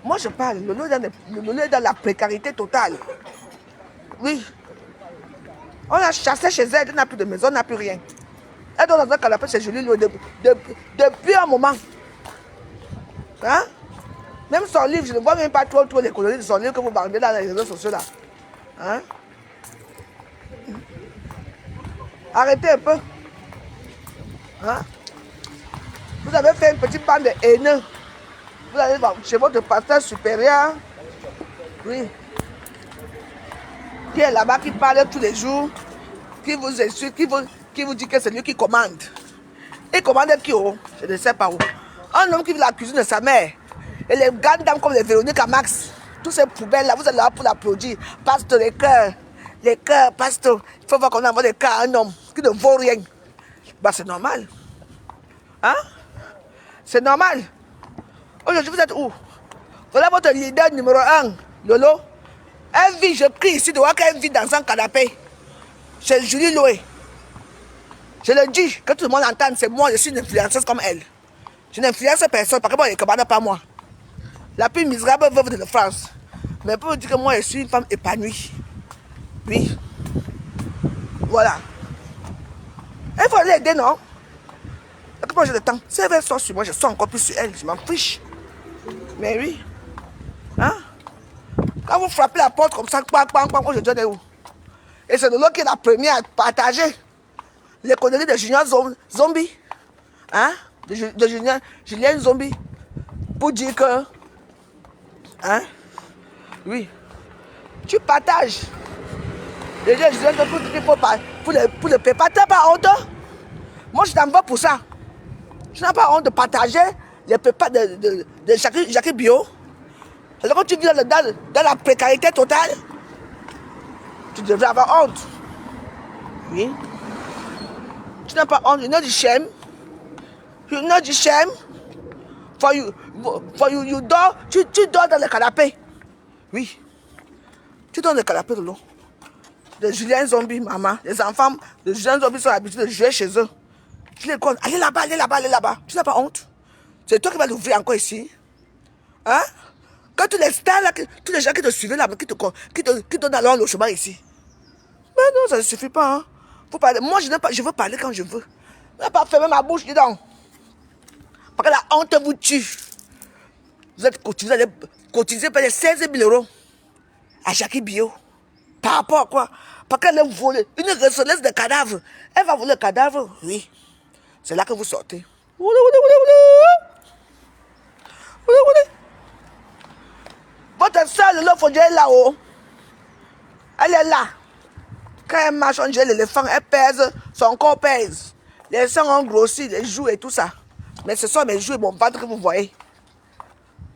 Moi je parle. Lolo est dans la précarité totale. Oui. On l'a chassée chez elle, elle n'a plus de maison, elle n'a plus rien. Elle dort dans un canapé chez Julie depuis un moment. Hein? Même son livre, je ne vois même pas trop les colonies de son livre que vous vendez dans les réseaux sociaux là. Hein? Arrêtez un peu. Hein? Vous avez fait une petite bande de haineux. Vous allez chez votre pasteur supérieur. Oui. Qui est là-bas, qui parle tous les jours, qui vous insulte, qui vous dit que c'est lui qui commande. Il commande qui haut? Je ne sais pas où. Un homme qui vit la cuisine de sa mère. Et les grandes dames comme les Véronique Max, tous ces poubelles là, vous êtes là pour l'applaudir. Pasteur, les cœurs, pasteur. Il faut voir qu'on envoie des cœurs à un homme qui ne vaut rien. Bah, c'est normal. Hein? C'est normal. Aujourd'hui, vous êtes où? Voilà votre leader numéro 1, Lolo. Elle vit, je crie ici de voir qu'elle vit dans un canapé. C'est Julie Loé. Je le dis, que tout le monde entende, c'est moi, je suis une influenceuse comme elle. Je n'influence personne, parce que moi, elle ne commande pas moi. La plus misérable veuve de la France. Mais pour vous dire que moi, je suis une femme épanouie. Oui. Voilà. Il faut l'aider, non? Et puis moi, j'ai le temps. Si elle sort sur moi, je sors encore plus sur elle. Je m'en fiche. Mais oui. Hein? Quand vous frappez la porte comme ça, je donne où? Et c'est de l'autre qui est la première à partager les conneries de Junior Zombie. Hein? De Julien Zombie. Pour dire que... Hein? Oui. Tu partages. Les gens Julien pour le payer. T'as pas honte? Moi, je t'en veux pour ça. Je n'ai pas honte de partager les pépas de Jackie Bio. Alors quand tu vis dans la précarité totale, tu devrais avoir honte. Oui. Tu n'as pas honte. You know the shame. You know the shame. For you dors, tu dors dans le canapé. Oui. Tu donnes le canapé de l'eau. Les Julien Zombie, maman. Les enfants de Julien Zombie sont habitués de jouer chez eux. Tu les comptes. Allez là-bas, allez là-bas, allez là-bas. Tu n'as pas honte? C'est toi qui vas l'ouvrir encore ici. Hein? Quand tous les stars, là, tous les gens qui te suivaient là, qui te donnent alors le chemin ici. Mais non, ça ne suffit pas. Hein. Faut parler. Moi, je veux parler quand je veux. Je ne vais pas fermer ma bouche, dis donc. Parce que la honte vous tue. Vous allez cotiser par les 16 000 euros à Jackie Bio. Par rapport à quoi? Parce qu'elle a volé une receleuse de cadavre. Elle va voler le cadavre? Oui. C'est là que vous sortez. Votre soeur, le lof, elle est là-haut. Elle est là. Quand elle marche, on dirait l'éléphant, elle pèse, son corps pèse. Les seins ont grossi, les joues et tout ça. Mais ce sont mes joues et mon ventre que vous voyez.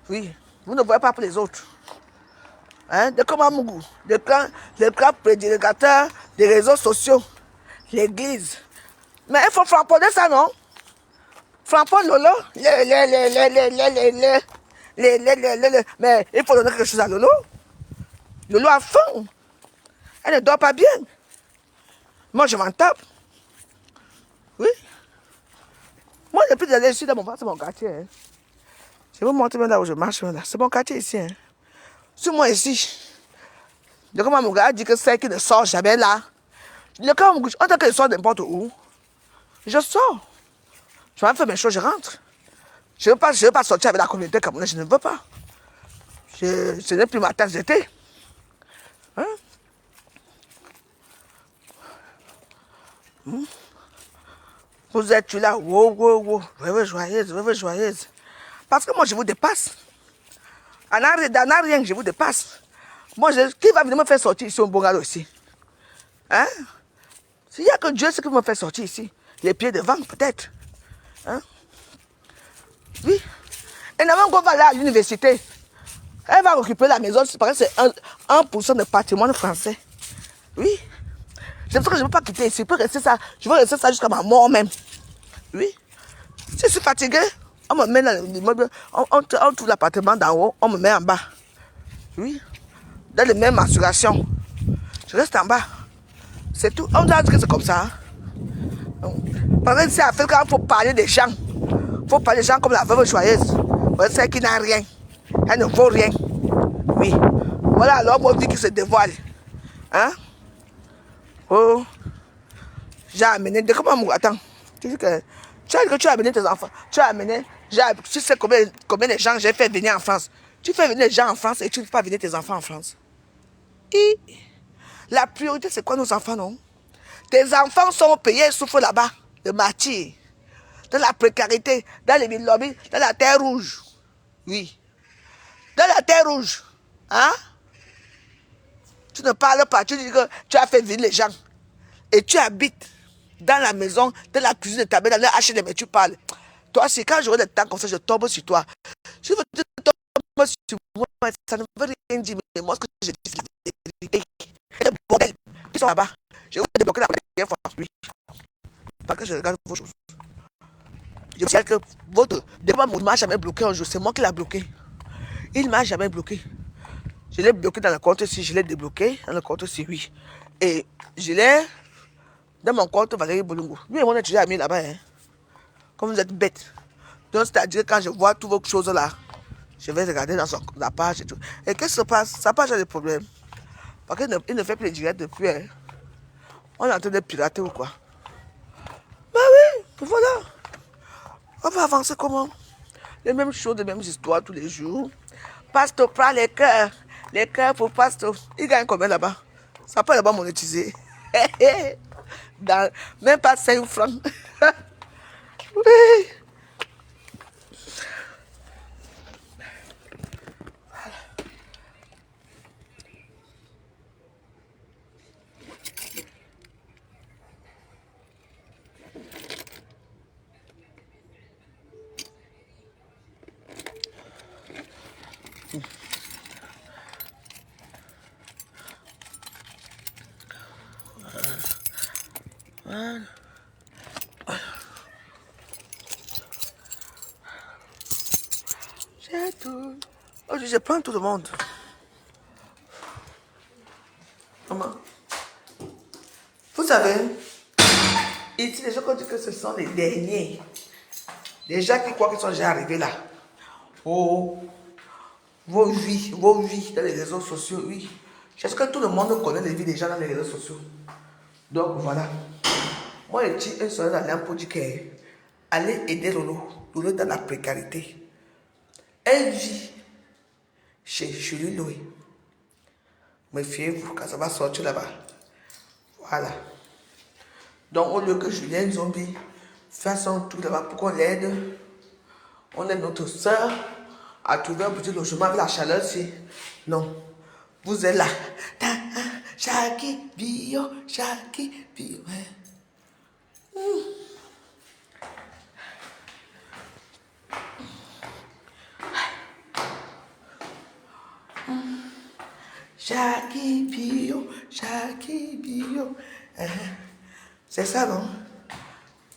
Oui, vous ne voyez pas pour les autres. Hein? De comment Mougou, le grand prédicateur des réseaux sociaux, l'église. Mais il faut framponner ça, non? Frampon Lolo, mais il faut donner quelque chose à Lolo. Lolo a faim. Elle ne dort pas bien. Moi, je m'en tape. Oui. Moi, depuis d'aller ici dans mon quartier. Hein. Je vais vous montrer là où je marche. C'est mon quartier ici. Hein. Sur moi ici. Le comment mon gars dit que c'est qui ne sort jamais là. Le quand on entend qu'il sort n'importe où. Je sors. Je vais faire mes choses, je rentre. Je ne veux pas sortir avec la communauté camerounaise, je ne veux pas. Ce n'est plus ma tasse d'été. Hein? Vous êtes là, wow, joyeuse. Parce que moi, je vous dépasse. En rien, je vous dépasse. Moi, qui va venir me faire sortir ici au Bongalo ici? Hein? S'il n'y a que Dieu, c'est qui me fait sortir ici. Les pieds devant, peut-être. Hein? Oui. Et avant qu'on va aller à l'université, elle va occuper la maison, parce que c'est 1% de patrimoine français. Oui. C'est pour ça que je ne veux pas quitter ici. Je veux rester ça jusqu'à ma mort même. Oui. Si je suis fatiguée, on me met dans l'immeuble, on trouve l'appartement d'en haut, on me met en bas. Oui. Dans les mêmes mensurations. Je reste en bas. C'est tout. On doit dire que c'est comme ça. Hein? Parce que ici, à Afrique, il faut parler des gens. Il faut parler des gens comme la veuve joyeuse. Celle qui n'a rien. Elle ne vaut rien. Oui. Voilà alors mon vie qui se dévoile. Hein? Oh. J'ai amené. Comment attends. Tu dis que tu as amené tes enfants. Tu as amené. Tu sais combien de gens j'ai fait venir en France. Tu fais venir les gens en France et tu ne fais pas venir tes enfants en France. Et la priorité, c'est quoi nos enfants, non? Tes enfants sont payés et souffrent là-bas. De martyrs. Dans la précarité. Dans les lobbies. Dans la terre rouge. Oui. Dans la terre rouge. Hein? Tu ne parles pas. Tu dis que tu as fait venir les gens. Et tu habites dans la maison, dans la cuisine de ta mère, dans le HLM, mais tu parles. Toi, c'est quand j'aurai le temps comme ça, je tombe sur toi. Je veux te tomber sur moi, ça ne veut rien dire, mais moi, ce que je dis, c'est la vérité. Et les bordels qui sont là-bas, je vais te débloquer la première fois. Oui. Parce que je regarde vos choses. Je sais que votre débat ne m'a jamais bloqué un jour, c'est moi qui l'ai bloqué. Il ne m'a jamais bloqué. Je l'ai bloqué dans le compte si je l'ai débloqué, dans le compte si oui. Et je l'ai dans mon compte Valérie Bolungo. Lui et moi, on est déjà amis là-bas. Hein. Comme vous êtes bêtes. Donc, c'est-à-dire quand je vois toutes vos choses là, je vais regarder dans la page et tout. Et qu'est-ce qui se passe? Sa page a des problèmes. Parce qu'il ne fait plus les directs depuis. Hein. On est en train de pirater ou quoi? Ben oui, voilà. On va avancer comment? Les mêmes choses, les mêmes histoires tous les jours. Pasto prend les cœurs. Les cœurs pour Pasto. Il gagne combien là-bas? Ça peut là-bas monétiser. Même pas 5 francs. Oui. Voilà. J'ai tout. Oh, je prends tout le monde. Maman. Vous savez, ici, les gens qui disent que ce sont les derniers. Les gens qui croient qu'ils sont déjà arrivés là. Oh, vos vies dans les réseaux sociaux, oui. J'espère que tout le monde connaît les vies des gens dans les réseaux sociaux. Donc voilà. Moi, je dis un seul allant pour dire que allez aider Lolo dans la précarité. Elle vit chez Julie Louis. Méfiez-vous quand ça va sortir là-bas. Voilà. Donc, au lieu que Julien Zombie fasse son truc là-bas pour qu'on l'aide, on aide notre soeur à trouver un petit logement avec la chaleur ici. Non. Vous êtes là. Chaki bio, Chaki bio. Chaki bio, Chaki bio. C'est ça, non?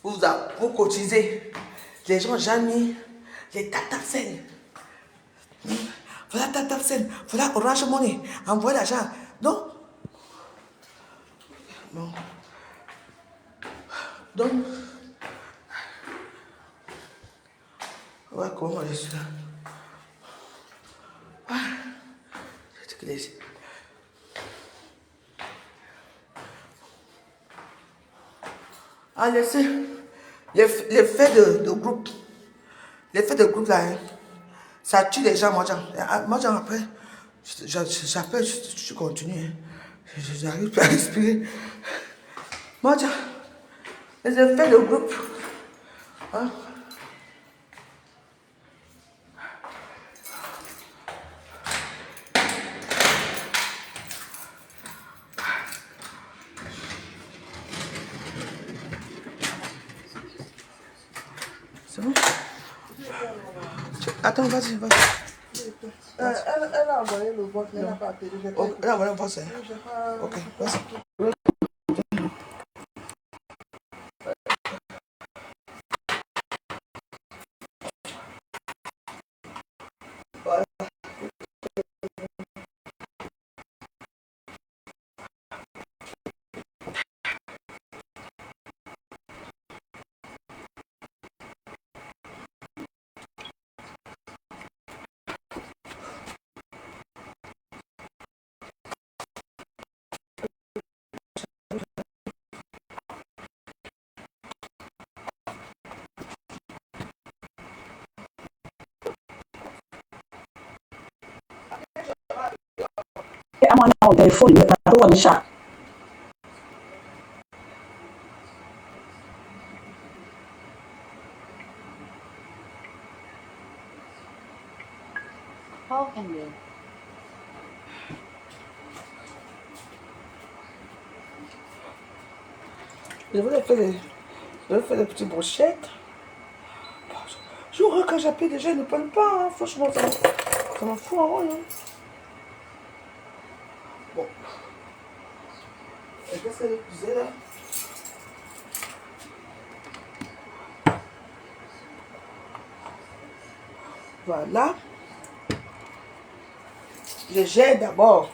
Vous cotisez. Les gens, jamais. Les tatafsen. Voilà tatafsen. Voilà Orange Money. Envoyez l'argent. Non? Non. Donc, voilà comment je suis là. Ah, laissez. Les faits de groupe. Les faits de groupe là, hein, ça tue les gens, moi, après, j'appelle, je continue. Hein. J'arrive plus à respirer. Moi, les effets de groupe. Hein? C'est bon? Attends, vas-y. Elle a envoyé le vote, elle n'a pas appelé. Oh, elle a envoyé le vote, c'est. Ok, vas-y. Au téléphone, il pas trop de chat. Je voulais faire des petites brochettes. Jour quand j'appelle déjà, ils ne prennent pas. Hein. Franchement, ça m'en fout en rôle. Hein. Bon. Et qu'est-ce qu'elle disait là? Voilà. Je gère d'abord.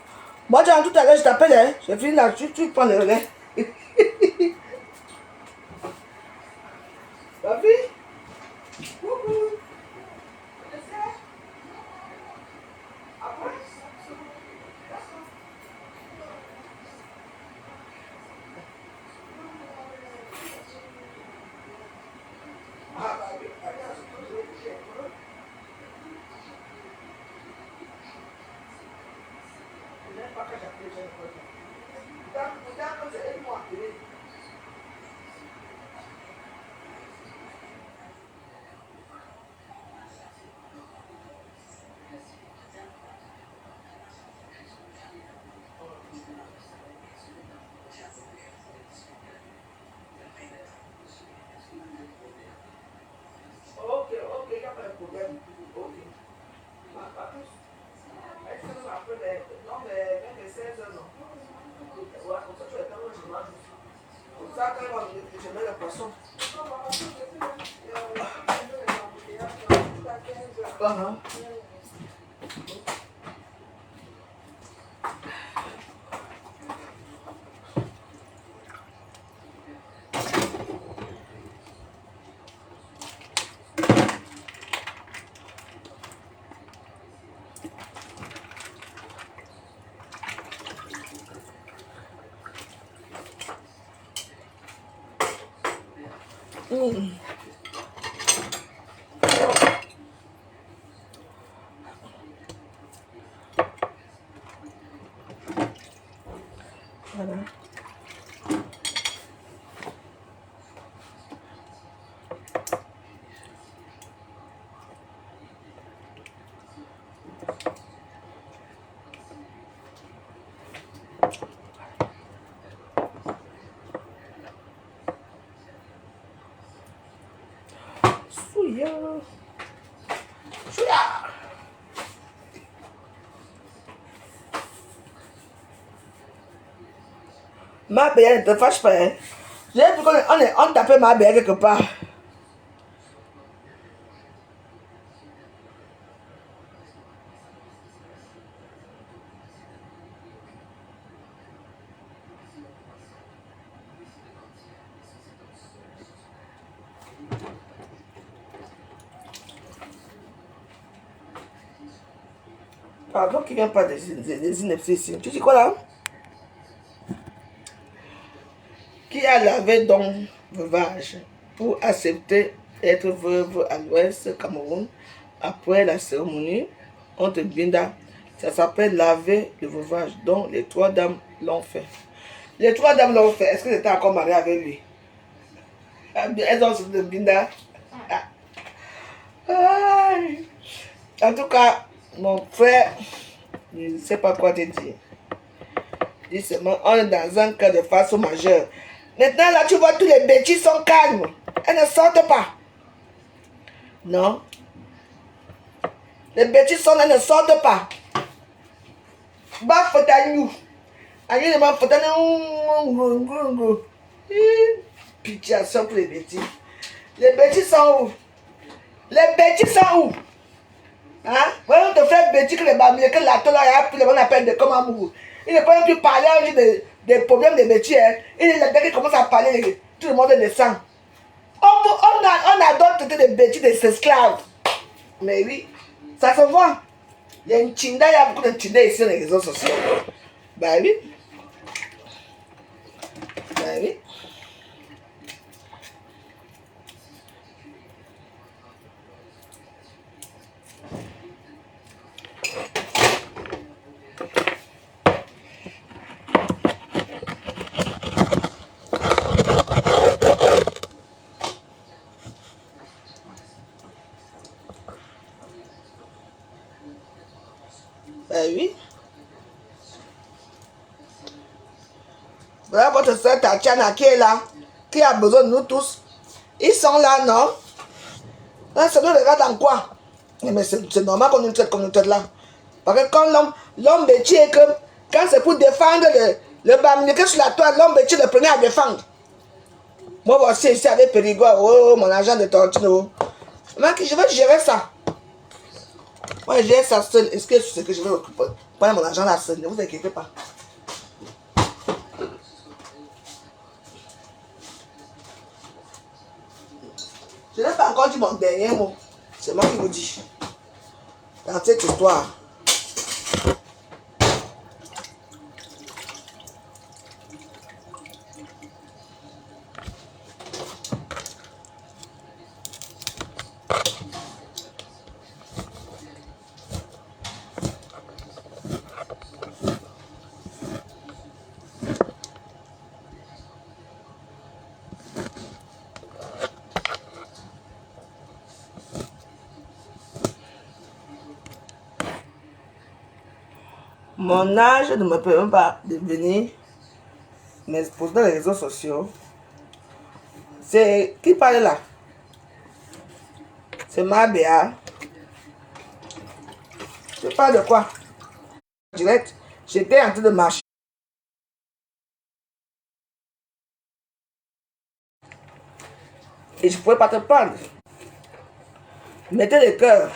Moi, tout à l'heure, je t'appelle. Hein. Je finis là, tu prends le relais. Papi? Coucou. Ok, il n'y a pas de problème. Ok. Pas tous. Est-ce que ça peut être. Non, mais même les 16 heures, non. Ouais, comme ça, tu vas être un journal. Comme ça, quand il va venir, je mets le poisson. Voilà. Souya. Souya. Ma belle, ne te fâche pas. Hein. J'ai vu qu'on tapait ma belle quelque part. Pardon, qui vient pas des inepties ici. Tu dis quoi là? Qui a lavé donc veuvage pour accepter être veuve à l'ouest Cameroun après la cérémonie Honte Binda. Ça s'appelle laver le veuvage. Donc les trois dames l'ont fait. Les trois dames l'ont fait. Est-ce que j'étais encore mariée avec lui? Elles ont sorti de Binda. Aïe. En tout cas, mon frère, je ne sais pas quoi te dire. Dis seulement, on est dans un cas de force majeure. Maintenant, là, tu vois, tous les bêtises sont calmes. Elles ne sortent pas. Non. Les bêtises sont là, elles ne sortent pas. Bah, faut t'agnou. Agnou, il m'a faut t'agnou. Pitié, ça pour les bêtises. Les bêtises sont où? Les bêtises sont où? Hein? Voyons te faire bêtises que les bambiers, que la tola, il y a plus le bon appel de comme amour. Il ne peut même plus parler des problèmes des métiers. Hein. Il est là, dès qu'il commence à parler, tout le monde descend. On adore traiter des bêtises des esclaves. Mais oui, ça se voit. Il y a une Tchinda, il y a beaucoup de Tchinda ici sur les réseaux sociaux. Bah oui. Bah oui. Ben oui. Voilà votre soeur Tatiana qui est là, qui a besoin de nous tous. Ils sont là, non? Ça nous regarde en quoi? Mais c'est normal qu'on nous traite comme nous traite là. Parce que quand l'homme bêtis est que, quand c'est pour défendre le baminique sur la toile, l'homme bêtis le premier à défendre. Moi voici ici avec Périgord, oh mon agent de Tortino. Je vais gérer ça. Moi je gère ça seul. Est-ce que c'est que je vais occuper? Prenez mon argent là seul, ne vous inquiétez pas. Je n'ai pas encore dit mon dernier mot. C'est moi qui vous dis. Dans cette histoire. Mon âge ne me permet pas de venir m'exposer dans les réseaux sociaux. C'est qui parle là? C'est ma Béa. Tu parles de quoi? Direct, j'étais en train de marcher. Et je ne pouvais pas te prendre. Mettez le cœur.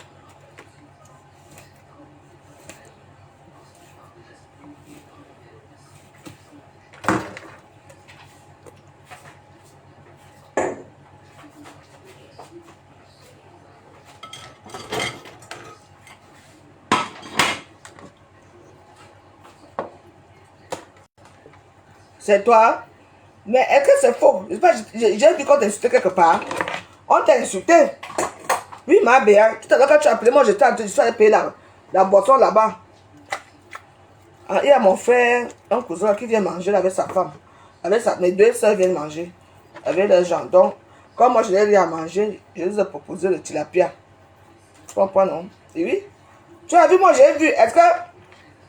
C'est toi? Mais est-ce que c'est faux? J'ai vu qu'on t'insultait quelque part. On t'a insulté. Oui, ma béa. Tout à l'heure, quand tu as appelé, moi, j'étais en train de payer la boisson là-bas. Ah, il y a mon frère, un cousin qui vient manger là avec sa femme. Mes deux soeurs viennent manger avec leurs gens. Donc, comme moi, je n'ai rien à manger, je les ai proposé le tilapia. Tu comprends, non? Et oui. Tu as vu, moi, j'ai vu. Est-ce que,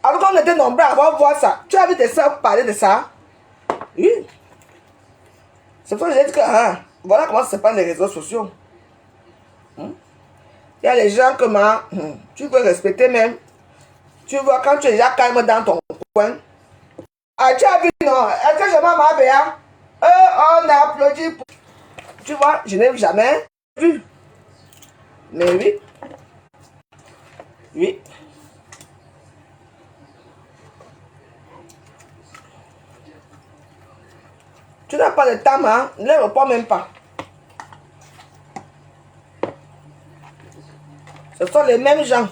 alors qu'on était nombreux à avoir voir ça, tu as vu tes soeurs parler de ça? Oui. C'est pour ça que j'ai dit que, voilà comment ça se passe les réseaux sociaux. Il y a les gens que, tu veux respecter même. Tu vois, quand tu es déjà calme dans ton coin. Ah, tu as vu, non? Est-ce que je m'en ma béa? On a applaudi. Tu vois, je n'ai jamais vu. Mais oui. Oui. Tu n'as pas le temps, ne les réponds même pas. Ce sont les mêmes gens.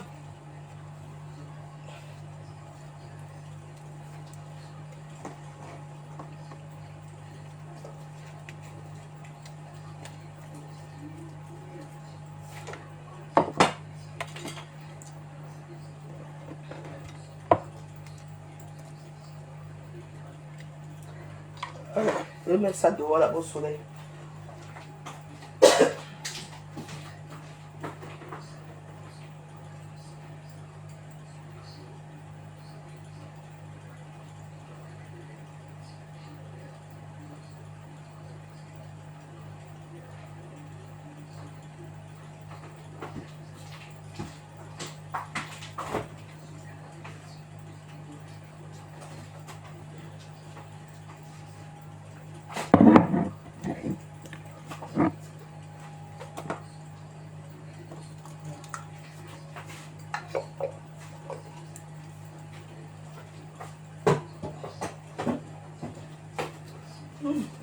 Je vais mettre ça dehors là au soleil.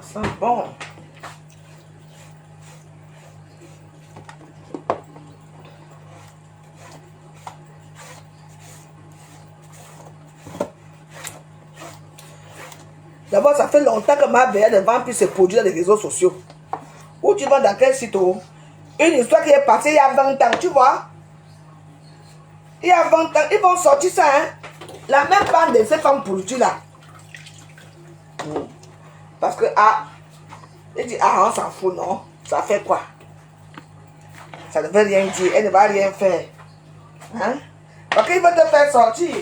Ça sent bon. D'abord, ça fait longtemps que ma béa ne vend plus ses produits dans les réseaux sociaux. Où tu vas dans quel site? Une histoire qui est passée il y a 20 ans, tu vois. Il y a 20 ans, ils vont sortir ça, la même bande de ces femmes produits là. Parce que, il dit, on s'en fout, non? Ça fait quoi? Ça ne veut rien dire, elle ne va rien faire. Parce qu'il veut te faire sortir.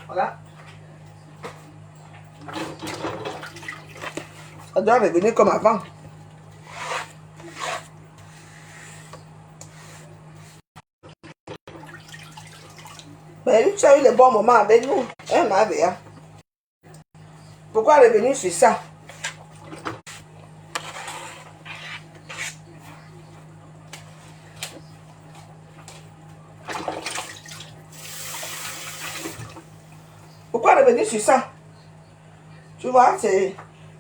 Voilà. Ça doit revenir comme avant. Mais lui, tu as eu les bons moments avec nous. Ma béa. Pourquoi revenir sur ça? Pourquoi revenir sur ça? Tu vois, ce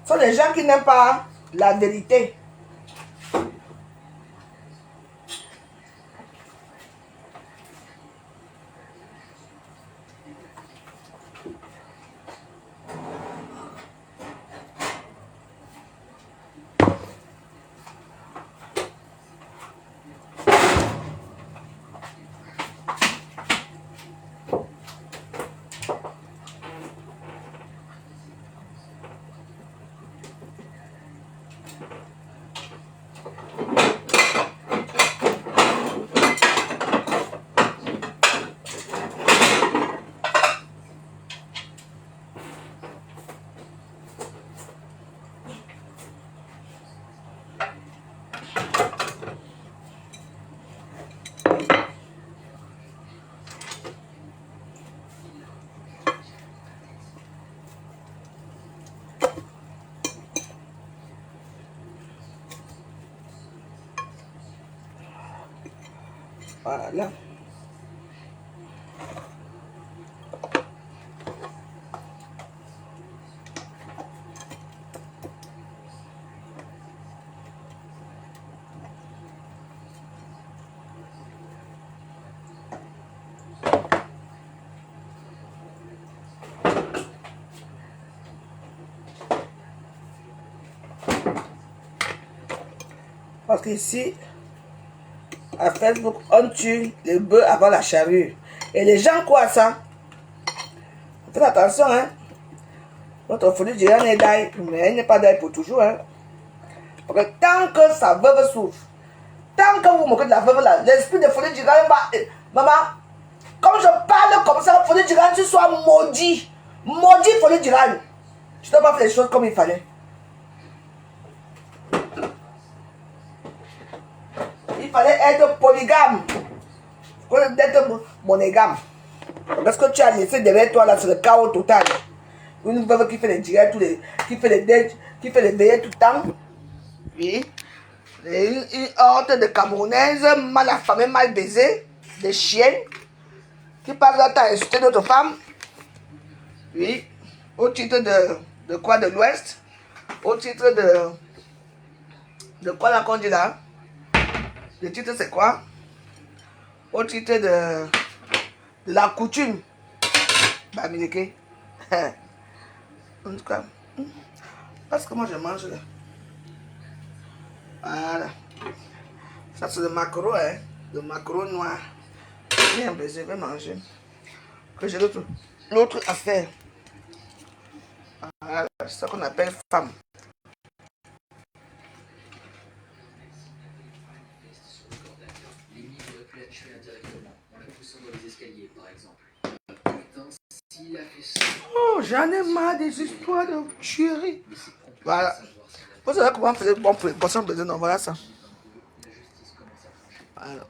sont des gens qui n'aiment pas la vérité. Voilà. Parce qu'ici, à Facebook, on tue les bœufs avant la charrue. Et les gens croient à ça. Faites attention, hein. Notre folie d'Iran est d'ail, mais elle n'est pas d'ail pour toujours, hein. Parce que tant que sa veuve souffre, tant que vous moquez de la veuve là, l'esprit de folie d'Iran va... Maman, comme je parle comme ça, folie d'Iran, tu sois maudit. Maudit folie d'Iran. Tu n'as pas fait les choses comme il fallait. Il fallait être polygame. D'être monogame. Parce que tu as laissé derrière toi là, c'est le chaos total. Une veuve qui fait les directs, qui fait les dates, qui fait les veillées tout le temps. Oui. Une horde de Camerounaises mal affamées, mal baisées, des chiens, qui passent leur temps à insulter d'autres femmes. Oui. Au titre de quoi? De l'Ouest. Au titre de quoi là qu'on dit là? Le titre c'est quoi? Au titre de la coutume. Bah, Mileke. En tout cas, parce que moi je mange là. Voilà. Ça c'est le maquereau, hein. Le maquereau noir. Bien baisé, je vais manger. Que j'ai l'autre affaire. Voilà, c'est ça qu'on appelle femme. Oh, j'en ai marre des histoires de tuerie. Voilà. Vous savez comment on faisait bon pour les poissons baisés? Non, voilà ça. Voilà.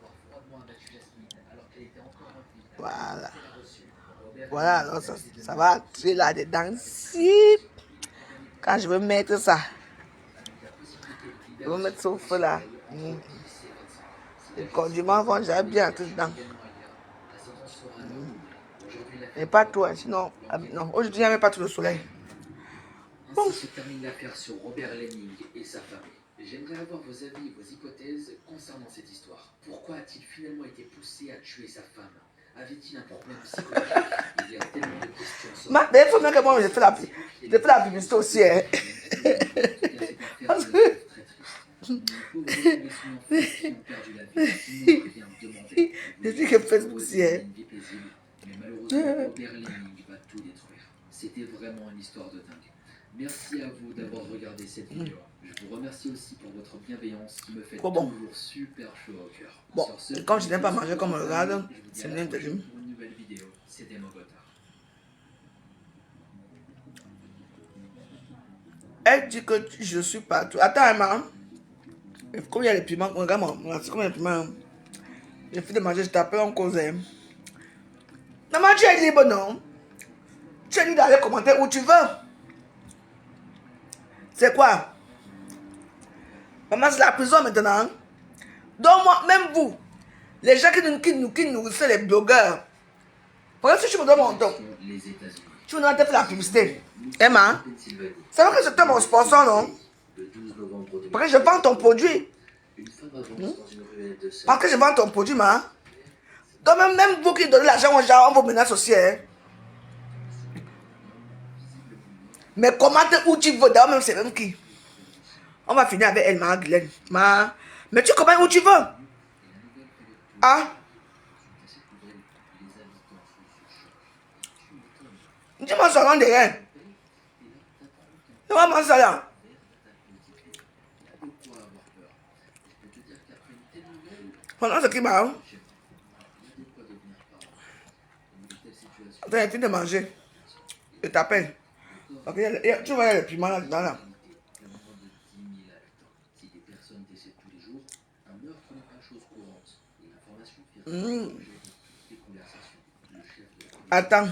Voilà. Voilà, alors ça va entrer là-dedans. Si. Quand je veux mettre ça, je vais mettre ça au feu là. Les condiments vont déjà bien entrer dedans. Mais pas tout, hein, sinon. Non, aujourd'hui, il n'y avait pas tout le soleil. Bon. Ainsi se termine l'affaire sur Robert Lemming et sa famille. J'aimerais avoir vos avis et vos hypothèses concernant cette histoire. Pourquoi a-t-il finalement été poussé à tuer sa femme? Avait-il un problème psychologique? Il y a tellement de questions. Mais il faut même que moi, je fais la publicité aussi. Hein. Parce que... Je dis que Facebook aussi. Hein. Mais malheureusement, Robert Lemming va tout détruire. C'était vraiment une histoire de dingue. Merci à vous d'avoir regardé cette vidéo. Je vous remercie aussi pour votre bienveillance qui me fait toujours super chaud au cœur. Bon, quand je n'aime pas manger comme on le regarde, c'est bien de dire. Pour une nouvelle vidéo, c'était Mogota. Elle dit que je suis partout. Attends, maman. Comme il y a les piments, regarde-moi, c'est comme il y a les piments. J'ai fini de manger, je t'appelle en cause. Maman, tu es libre, non? Tu es libre d'aller commenter où tu veux. C'est quoi? Maman, c'est la prison maintenant. Donc moi, même vous, les gens qui nourrissent les blogueurs, pourquoi si tu me donnes mon don, tu me donnes de faire la publicité. Emma, c'est vrai que c'était mon sponsor, non? Parce que je vends ton produit. Parce que je vends ton produit, ma. Donc même vous qui donnez l'argent aux gens, on vous menace aussi. Hein? Mais commente où tu veux, d'ailleurs même c'est même qui. On va finir avec elle, ma Guylaine. Mais tu commentes où tu veux. Ah? Dis-moi son nom de rien. Dis-moi mon salaire. Mon nom c'est qui, ma? Attends, j'ai fini de manger. Je t'appelle. Tu vois le piment là-dedans là. Attends.